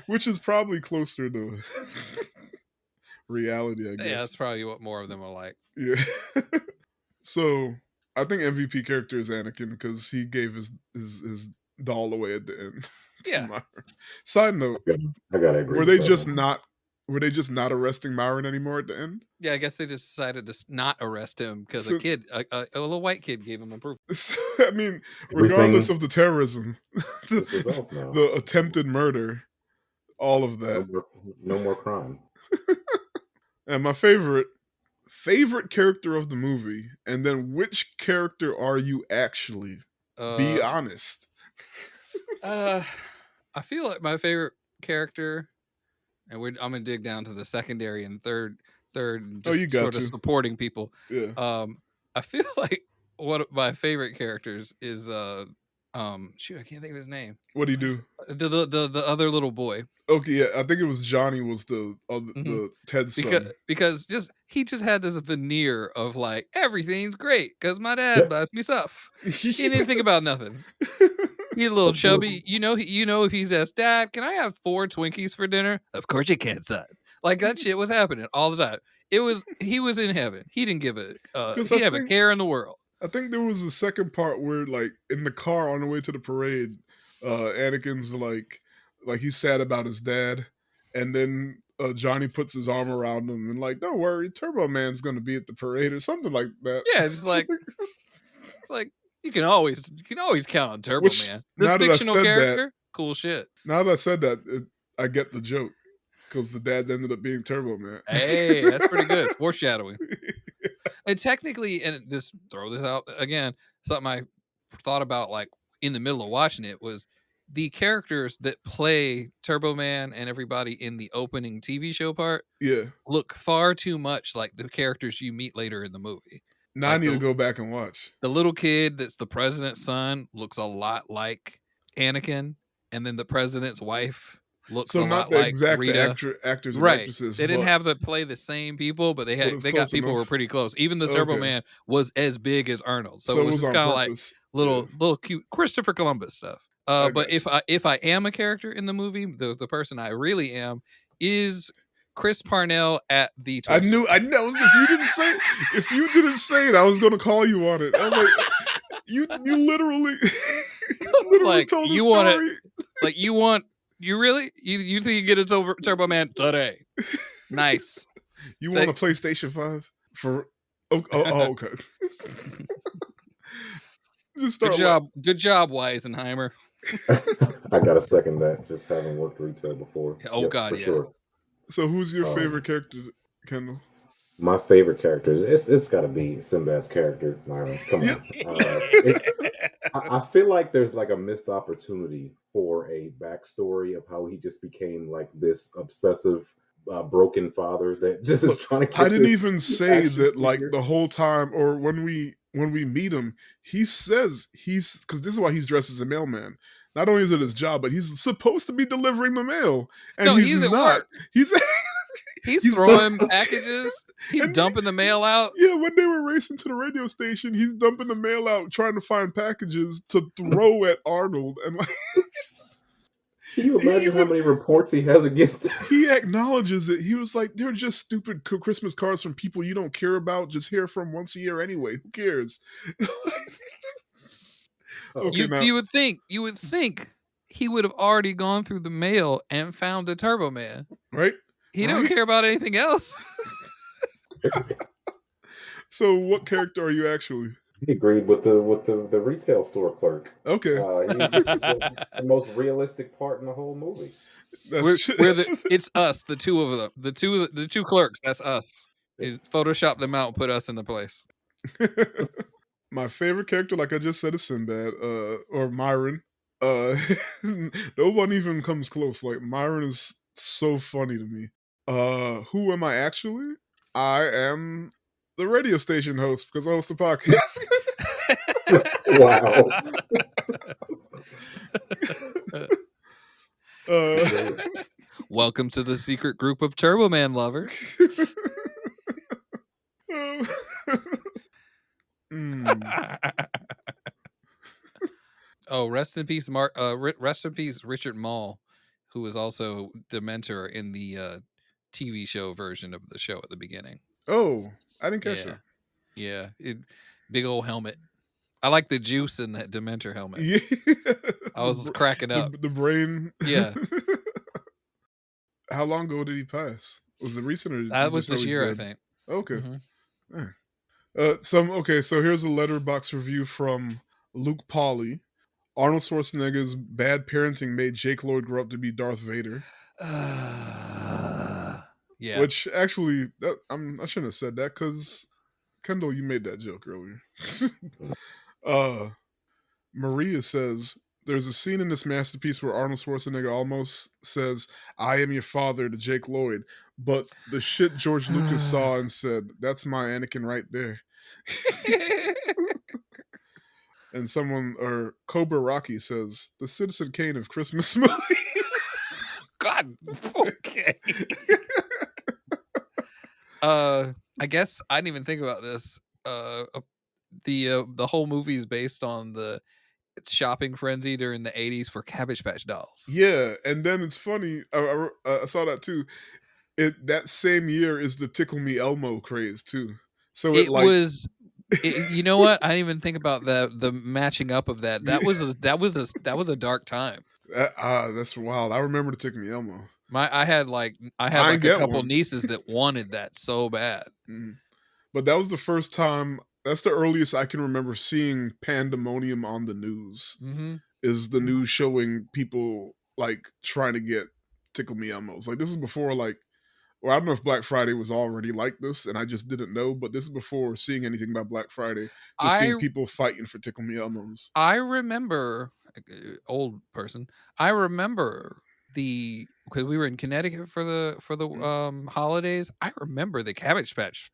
Which is probably closer to reality, I guess. Yeah, that's probably what more of them are like. Yeah. So I think MVP character is Anakin because he gave his doll away at the end. Yeah. Side note, I gotta agree. were they just not arresting Myron anymore at the end? Yeah, I guess they just decided to not arrest him because a little white kid gave him approval. I mean, regardless of the terrorism, now. the attempted murder, all of that. No more crime. And my favorite character of the movie, and then which character are you actually? Be honest. I feel like my favorite character, and I'm gonna dig down to the secondary and third, just sort of supporting people. Yeah. I feel like one of my favorite characters is shoot, I can't think of his name. What do you do? The other little boy. Okay, yeah, I think it was Johnny was the Ted's son. Because he just had this veneer of like everything's great because my dad buys me stuff. He didn't think about nothing. He's a little chubby. You know if he says, "Dad, can I have 4 Twinkies for dinner?" Of course you can, son. Like that shit was happening all the time. He was in heaven. He didn't give a he didn't have a care in the world. I think there was a second part where like in the car on the way to the parade, Anakin's like he's sad about his dad, and then Johnny puts his arm around him and like, don't worry, Turbo Man's gonna be at the parade or something like that. Yeah, it's like it's like you can always count on Turbo Man. This fictional character, cool shit. Now that I said that, I get the joke because the dad ended up being Turbo Man. Hey, that's pretty good. Foreshadowing. Yeah. And technically, and throw this out again, something I thought about like in the middle of watching it was the characters that play Turbo Man and everybody in the opening TV show part look far too much like the characters you meet later in the movie. Now like I need to go back and watch. The little kid that's the president's son looks a lot like Anakin, and then the president's wife looks a lot like Rita. Actors and right. actresses. They didn't have to play the same people, but they got people who were pretty close. Even the Turbo Man was as big as Arnold, so it was just kind of like little cute Christopher Columbus stuff. But if I am a character in the movie, the person I really am is Chris Parnell at the Toy Story. I know. If you didn't say it, I was going to call you on it. I was like, you literally like, told the you story. You think you get a Turbo Man today? Nice. You want a PlayStation 5 for? Okay. Just start. Good job, Weisenheimer. I gotta second that. Just having worked retail before. Oh God, yeah. Sure. So, who's your favorite character, Kendall? My favorite character it's got to be Sinbad's character, Myron. Come on. I feel like there's like a missed opportunity for a backstory of how he just became like this obsessive, broken father that just is trying to get I didn't even say that like the whole time, or when we meet him, he says because this is why he's dressed as a mailman. Not only is it his job, but he's supposed to be delivering the mail, and he's not. Work. He's throwing packages. He's dumping the mail out. Yeah, when they were racing to the radio station, he's dumping the mail out, trying to find packages to throw at Arnold. And like, can you imagine how many reports he has against him? He acknowledges it. He was like, "They're just stupid Christmas cards from people you don't care about. Just hear from once a year anyway. Who cares?" Okay, now You would think he would have already gone through the mail and found a Turbo Man. right, He don't right. care about anything else. So, what character are you actually? He agreed with the retail store clerk. Okay, He's the most realistic part in the whole movie. that's It's us, the two of them, the two clerks. That's us. Is Photoshop them out and put us in the place. my favorite character, like I just said, is Sinbad, or Myron. Uh, no one even comes close. Like Myron is so funny to me. Who am I actually? I am the radio station host because I host the podcast. Wow. Welcome to the secret group of Turbo Man lovers. Oh, rest in peace, rest in peace, Richard Mall, who was also Dementor in the TV show version of the show at the beginning. Oh, I didn't catch that. Yeah, big old helmet. I like the juice in that Dementor helmet. Yeah, I was cracking up. The brain. Yeah. How long ago did he pass? Was it recent or That was this year, I think. Okay. Mm-hmm. So here's a letterbox review from Luke Pauly. Arnold Schwarzenegger's bad parenting made Jake Lloyd grow up to be Darth Vader. Yeah. Which actually, I shouldn't have said that because Kendall, you made that joke earlier. Maria says there's a scene in this masterpiece where Arnold Schwarzenegger almost says, "I am your father" to Jake Lloyd, but the shit George Lucas saw and said, "That's my Anakin right there." And someone, or Cobra Rocky says, the Citizen Kane of Christmas movies. God, okay. I guess I didn't even think about this. The whole movie is based on the shopping frenzy during the 80s for Cabbage Patch Dolls. Yeah, and then it's funny. I saw that too. That same year is the Tickle Me Elmo craze too. So you know what? I didn't even think about the matching up of that. That was a dark time. That's wild. I remember the Tickle Me Elmo. I had a couple nieces that wanted that so bad. Mm-hmm. But that was the first time. That's the earliest I can remember seeing pandemonium on the news. Mm-hmm. Is the news showing people like trying to get Tickle Me Elmos? Like this is before I don't know if Black Friday was already like this, and I just didn't know. But this is before seeing anything about Black Friday. Just seeing people fighting for Tickle Me Elmos. I remember, old person. I remember because we were in Connecticut for the holidays. I remember the Cabbage Patch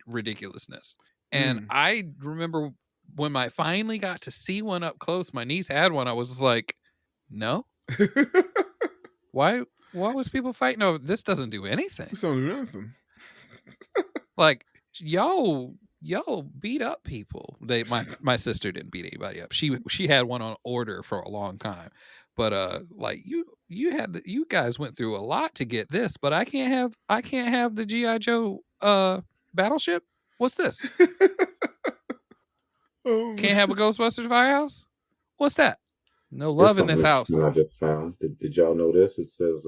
ridiculousn's, and I remember when I finally got to see one up close. My niece had one. I was just like, no. Why was people fighting over this? Doesn't do anything. This doesn't do anything. Like y'all beat up people. My sister didn't beat anybody up. She had one on order for a long time. But you guys went through a lot to get this, but I can't have the G.I. Joe battleship. What's this? Can't have a Ghostbusters firehouse? What's that? No love in this house. I just found. Did y'all know this? It says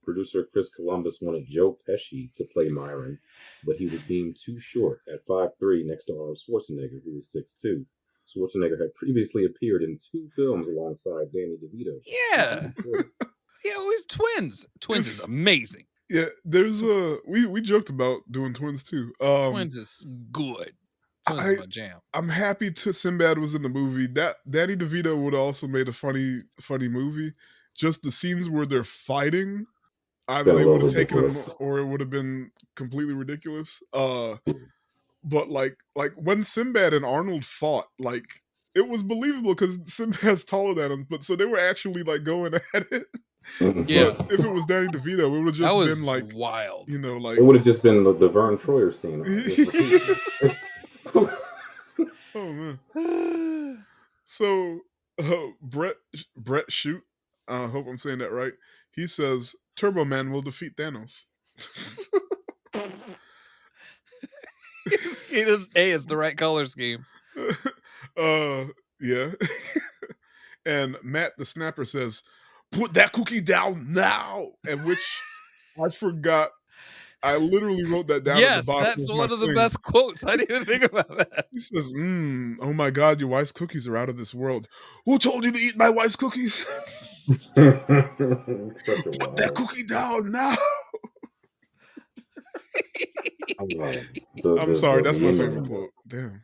producer Chris Columbus wanted Joe Pesci to play Myron, but he was deemed too short at 5'3" next to Arnold Schwarzenegger, who was 6'2". Schwarzenegger had previously appeared in 2 films alongside Danny DeVito. Yeah. Yeah, it was Twins. Twins is amazing. Yeah, there's we joked about doing Twins too. Twins is good. Twins is my jam. I'm happy Sinbad was in the movie. That Danny DeVito would also made a funny movie. Just the scenes where they're fighting, either they would have taken them or it would have been completely ridiculous. But like when Sinbad and Arnold fought, like it was believable because Sinbad's taller than him. But so they were actually like going at it. Yeah. But if it was Danny DeVito, it would have just been like wild. You know, like it would have just been the Vern Troyer scene. Oh man. So Brett Shoot, I hope I'm saying that right. He says Turbo Man will defeat Thanos. It's the right color scheme. Yeah. and Matt the Snapper says, "Put that cookie down now," and which I forgot. I literally wrote that down at the Yes, bottom that's of my one of the thing. best quotes. I didn't even think about that. He says, "Oh my God, your wife's cookies are out of this world. Who told you to eat my wife's cookies? Such a Put that wild. cookie down now." I'm sorry, that's The my favorite innuendo. quote. Damn.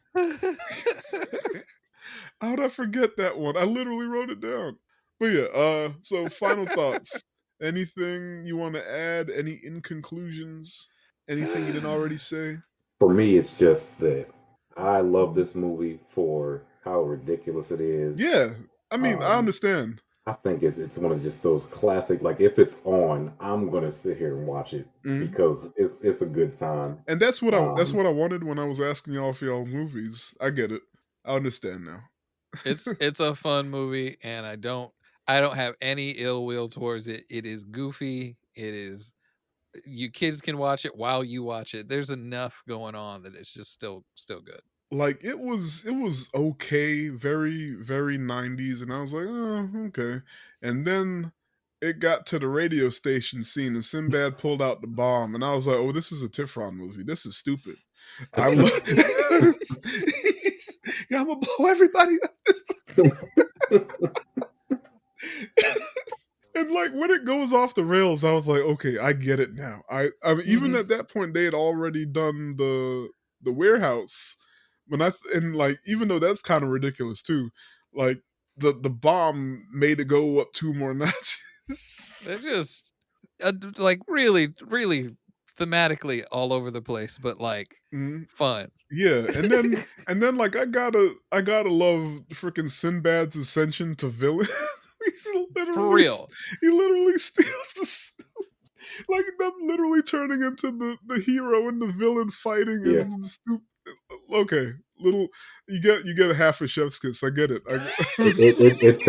How'd I forget that one? I literally wrote it down. But yeah, so final thoughts. Anything you want to add? Any in conclusions? Anything you didn't already say? For me, it's just that I love this movie for how ridiculous it is. Yeah. I mean, I Um, understand. I think it's one of just those classic. Like if it's on, I'm gonna sit here and watch it Mhm. because it's a good time. And that's Um, what I wanted when I was asking y'all for y'all movies. I get it. I understand now. It's a fun movie, and I don't have any ill will towards it. It is goofy. It is you kids can watch it while you watch it. There's enough going on that it's just still good. Like it was okay, very very 90s, and I was like, "Oh, okay." And then it got to the radio station scene and Sinbad pulled out the bomb and I was like, "Oh, this is a Tifron movie. This is stupid." I love Yeah, I'm gonna blow everybody up. And like when it goes off the rails, I was like, okay, I get it now. I mean, even Mhm. at that point, they had already done the warehouse. When and like even though that's kind of ridiculous too, like the bomb made it go up 2 more notches. They're just like really thematically all over the place, but like Mhm. fun. Yeah, and then like I gotta love freaking Sinbad's ascension to villain. He's For literally real. he literally steals the like them literally turning into the hero and the villain fighting yeah, is the stupid. Okay, little you get a half a chef's kiss. I get it. it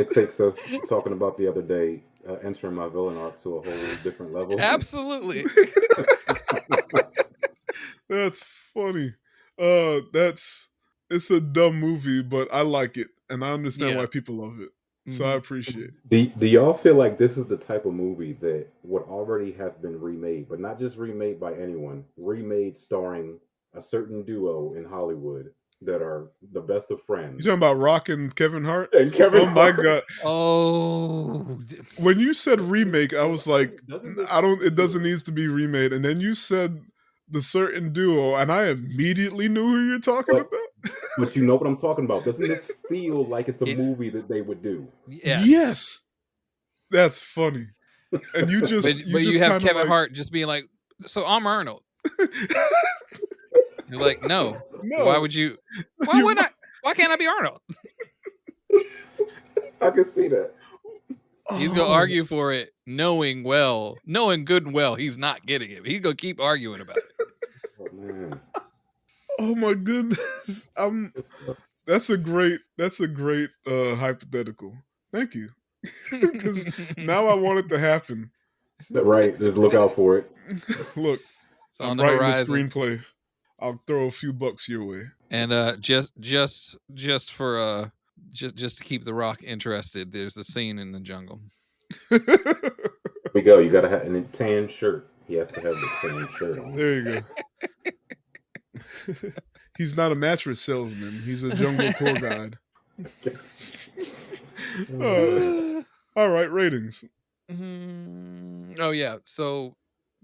takes us talking about the other day, entering my villain arc to a whole different level. Absolutely. That's funny. That's it's a dumb movie, but I like it, and I understand Yeah. why people love it. So I Mhm. appreciate it. Do y'all feel like this is the type of movie that would already have been remade, but not just remade by anyone, remade starring a certain duo in Hollywood that are the best of You talking friends about Rock and Kevin Hart? and Kevin Oh my Hart? god! Oh, When you said Doesn't remake, I was like, doesn't this I don't. It doesn't feel need to be remade. And then you said the certain duo, and I immediately knew who you're talking but about. but you know what I'm talking about? Doesn't this feel like it's a it movie that they would do? yes. Yes, that's funny. And you But just you you just have kind of Kevin like, Hart just being like, "So I'm Arnold." You're like, "No. Why no, would you why you're would not. I why can't I be Arnold?" I can see that. He's gonna Oh, argue for it, knowing good and well he's not getting it. He's gonna keep arguing about it. Oh man, oh my goodness. good stuff. That's a great hypothetical. Thank you. Because now I want it to happen. Right, just look out for it. Look, It's on I'm the writing the horizon. screenplay. I'll throw a few bucks your way. And just for just to keep the Rock interested, there's a scene in the jungle. We go. You gotta have a tan shirt. He has to have the tan shirt on. There you go. He's not a mattress salesman. He's a jungle tour guide. Uh, all right, ratings. Oh yeah. So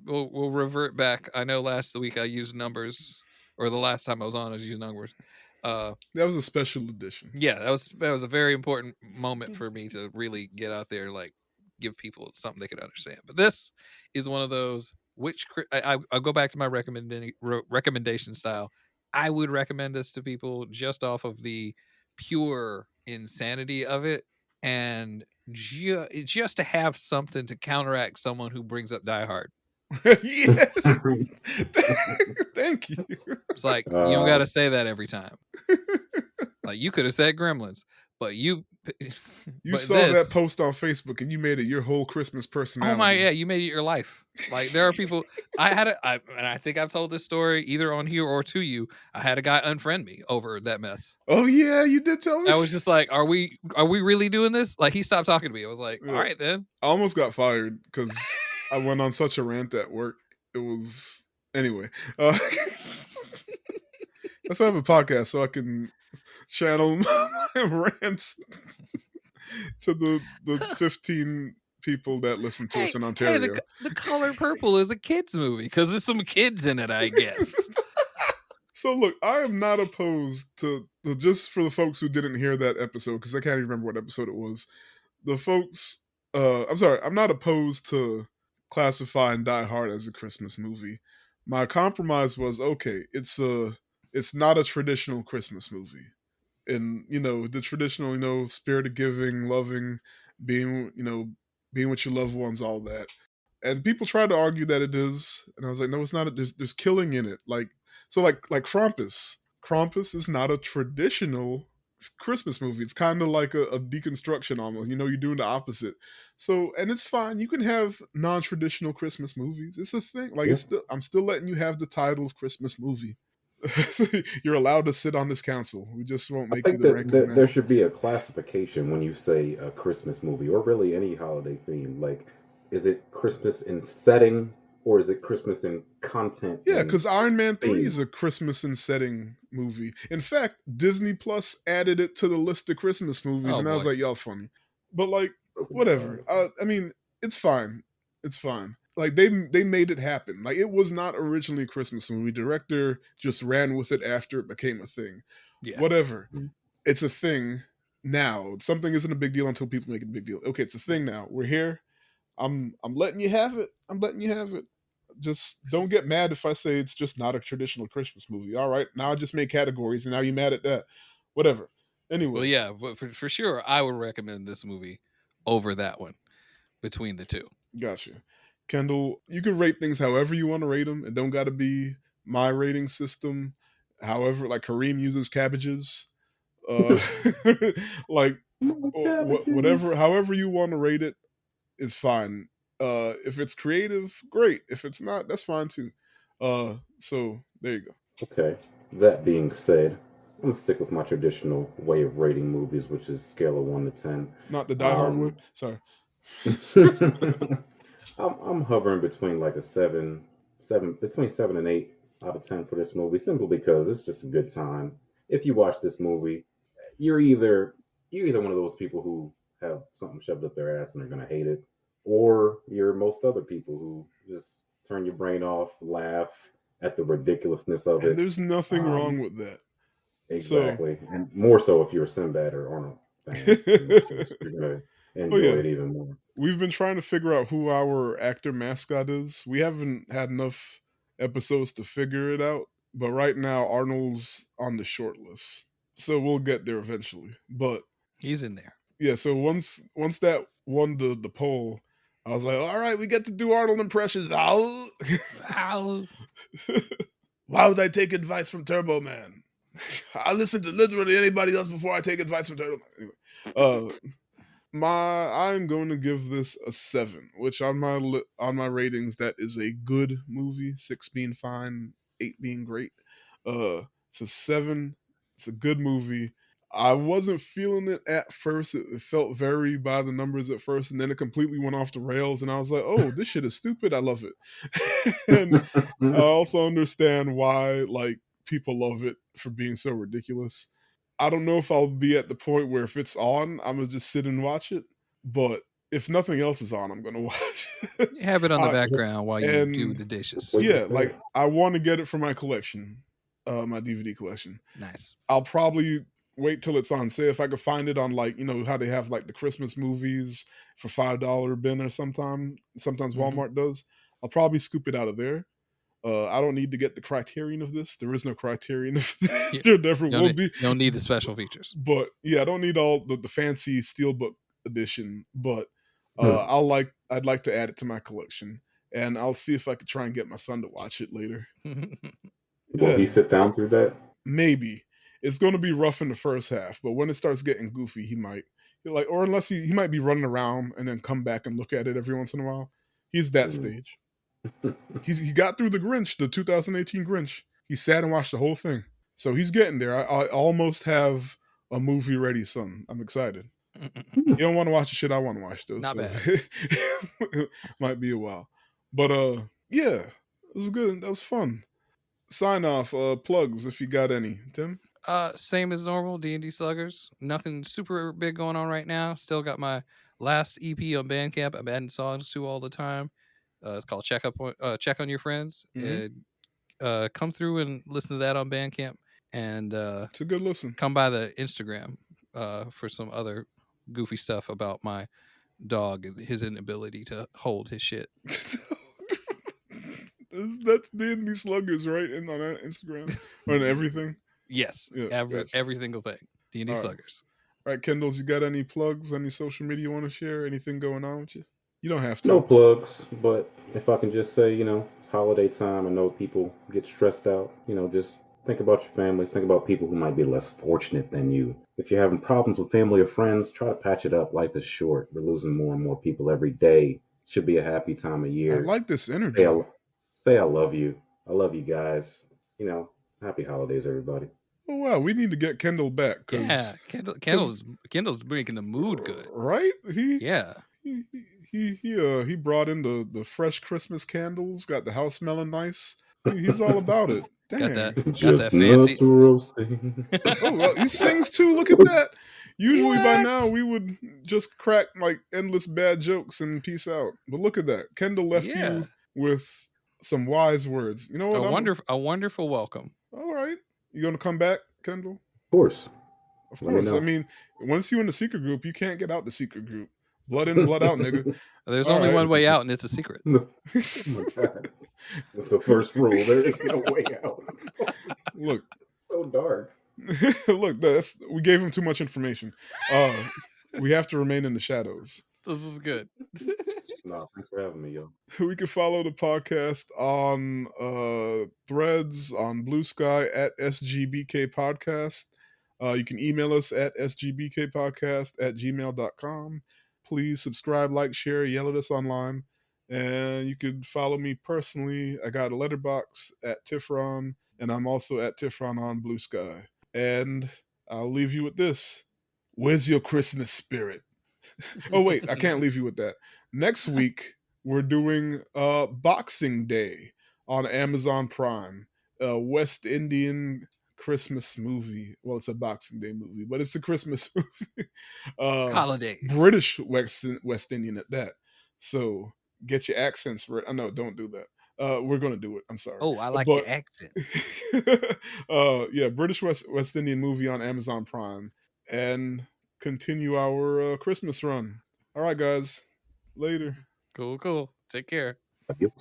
we'll revert back. I know last week I used numbers, or the last time I was on, I was using numbers. That was a special edition. Yeah, that was a very important moment for me to really get out there, like give people something they could understand. But this is one of those which I'll go back to my recommendation style. I would recommend this to people just off of the pure insanity of it, and just to have something to counteract someone who brings up Die Hard. Yes. Thank you. It's like you don't got uh, to say that every time. Like you could have said Gremlins, but you You But saw that this, post on Facebook and you made it your whole Christmas oh my, personality. yeah, you made it your life. Like there are people. And I think I've told this story either on here or to you. I had a guy unfriend me over that mess. Oh yeah, you did tell me. I was just like, are we really doing this? Like he stopped talking to me. I was like, all Yeah. right then. I almost got fired because I went on such a rant at work. It was anyway. That's why I have a podcast so I can channel my rants to the 15 people that listen to us in Hey, Ontario. the color purple is a kids movie because there's some kids in it, I guess. So look, I am not opposed to just for the folks who didn't hear that episode because I can't even remember what episode it was. The folks, I'm sorry, I'm not opposed to classifying Die Hard as a Christmas movie. My compromise was okay. It's not a traditional Christmas movie, and the traditional spirit of giving, loving, being being with your loved ones, all that. And people try to argue that it is, and I was like, no, it's not. There's killing in it, like Krampus. Krampus is not a traditional Christmas movie. It's kind of like a deconstruction almost. You're doing the opposite. So, and it's fine. You can have non-traditional Christmas movies. It's a thing. Like Yeah. I'm still letting you have the title of Christmas movie. You're allowed to sit on this council. We just won't I make you think the that, ranking there member. should be a classification when you say a Christmas movie or really any holiday theme. Like, is it Christmas in setting or is it Christmas in content Yeah, and because Iron Man 3 theme? is a Christmas and setting movie. In fact, Disney Plus added it to the list of Christmas movies, Oh and I was boy. like, y'all funny. But like, whatever. I mean, it's fine. It's fine. Like they made it happen. Like it was not originally a Christmas movie. Director just ran with it after it became a thing. Yeah. Whatever. Mhm. It's a thing now. Something isn't a big deal until people make it a big deal. Okay, it's a thing now. We're here. I'm letting you have it. I'm letting you have it. Just don't get mad if I say it's just not a traditional Christmas movie. All right, now I just made categories, and now you're mad at that. Whatever. Well, Anyway, yeah, but for sure, I would recommend this movie over that one between the two. gotcha. Kendall, you can rate things however you want to rate them. It don't got to be my rating system. However, like Kareem uses cabbages. Uh, like My whatever, cabbages. however you want to rate it is fine. If it's creative, great. If it's not, that's fine too. So there you go. Okay. That being said, I'm gonna stick with my traditional way of rating movies, which is scale of 1 to 10. Not the Die Hard way. Um, Sorry. I'm hovering between like a between 7 and 8 out of 10 for this movie, simply because it's just a good time. If you watch this movie, you're either one of those people who have something shoved up their ass and are gonna hate it, or you're most other people who just turn your brain off, laugh at the ridiculousness of And it. there's nothing wrong Um, with that. So, exactly, and more so if you're a Sinbad or Arnold fan, in which case you're gonna oh enjoy yeah, it even more. we've been trying to figure out who our actor mascot is. We haven't had enough episodes to figure it out, but right now Arnold's on the short list. So we'll get there eventually. But He's in there. yeah, so once that won the poll, I was like, all right, we get to do Arnold impressions. Ow. Ow. Why would I take advice from Turbo Man? I listen to literally anybody else before I take advice from Turbo Man. Anyway, I'm going to give this a 7, which on my ratings that is a good movie. 6 being fine, 8 being great. It's a 7. It's a good movie. I wasn't feeling it at first. It felt very by the numbers at first, and then it completely went off the rails. And I was like, "Oh, this shit is stupid. I love it." And I also understand why like people love it for being so ridiculous. I don't know if I'll be at the point where if it's on, I'm gonna just sit and watch it. But if nothing else is on, I'm gonna watch it. Have it on the I, background while you do and the dishes. yeah, like I want to get it for my collection, my DVD collection. Nice. I'll probably wait till it's on sale if I could find it on like how they have like the Christmas movies for $5 bin or sometimes Mhm. Walmart does. I'll probably scoop it out of there. I don't need to get the criterion of this. There is no criterion of this. Yeah. There never You will be. don't need the special features. But yeah, I don't need all the fancy steelbook edition. But Hmm. I'd like to add it to my collection, and I'll see if I could try and get my son to watch it later. Will he Yeah, sit down through that? maybe it's going to be rough in the first half, but when it starts getting goofy, he might. Like, or unless he might be running around and then come back and look at it every once in a while. He's that stage. He got through the Grinch, the 2018 Grinch. He sat and watched the whole thing. So he's getting there. I almost have a movie ready, son. I'm excited. You don't want to watch the shit I want to watch though. Not so bad. might be a while. But yeah, it was good. That was fun. Sign off, plugs if you got any. Tim? Same as normal, D&D Sluggers. Nothing super big going on right now. Still got my last EP on Bandcamp. I'm adding songs to all the time. It's called Check on Your Friends. Come through and listen to that on Bandcamp, and It's a good listen. come by the Instagram for some other goofy stuff about my dog and his inability to hold his shit. That's D&D Sluggers, right? On Instagram or on everything. Yes, Yeah, every single thing. D&D All Sluggers. All right, Kendall's, you got any plugs, any social media you want to share? Anything going on with you? You don't have to. No plugs, but if I can just say, it's holiday time. I know people get stressed out. Just think about your families. Think about people who might be less fortunate than you. If you're having problems with family or friends, try to patch it up. Life is short. We're losing more and more people every day. Should be a happy time of I year. like this energy. Say I love you. I love you guys. Happy holidays, everybody. Oh wow, we need to get Kendall back. Yeah, Kendall's making the mood good. Right? Yeah. He brought in the fresh Christmas candles, got the house smelling nice. He's all about it. Dang. Got that Just fancy nuts roasting. Oh well, he sings too. Look at that. Usually by now we would just crack like endless bad jokes and peace out. But look at that. Kendall left you with some wise words. You know what? A wonderful welcome. All right. You gonna come back, Kendall? Of course. Of course. I mean, once you in the secret group, you can't get out the secret group. Blood in, blood out, nigga. There's only one way out, and it's a secret. Oh my God. That's the first rule. There is no way out. Look. So dark. Look, we gave him too much information. We have to remain in the shadows. This was good. No, thanks for having me, yo. We can follow the podcast on Threads, on Blue Sky at SGBK Podcast. You can email us at sgbkpodcast@gmail.com. Please subscribe, like, share, yell at us online. And you can follow me personally. I got a letterbox at Tifron, and I'm also at Tifron on Blue Sky. And I'll leave you with this. Where's your Christmas spirit? Oh, wait, I can't leave you with that. Next week, we're doing Boxing Day on Amazon Prime. A West Indian Christmas movie. Well, it's a Boxing Day movie, but it's a Christmas movie. Holidays. British West Indian at that. So get your accents right. No, don't do that. We're going to do it. I'm sorry. Oh, I like your accent. Yeah, British West Indian movie on Amazon Prime. And continue our Christmas run. All right, guys. Later. Cool. Take care. Adios.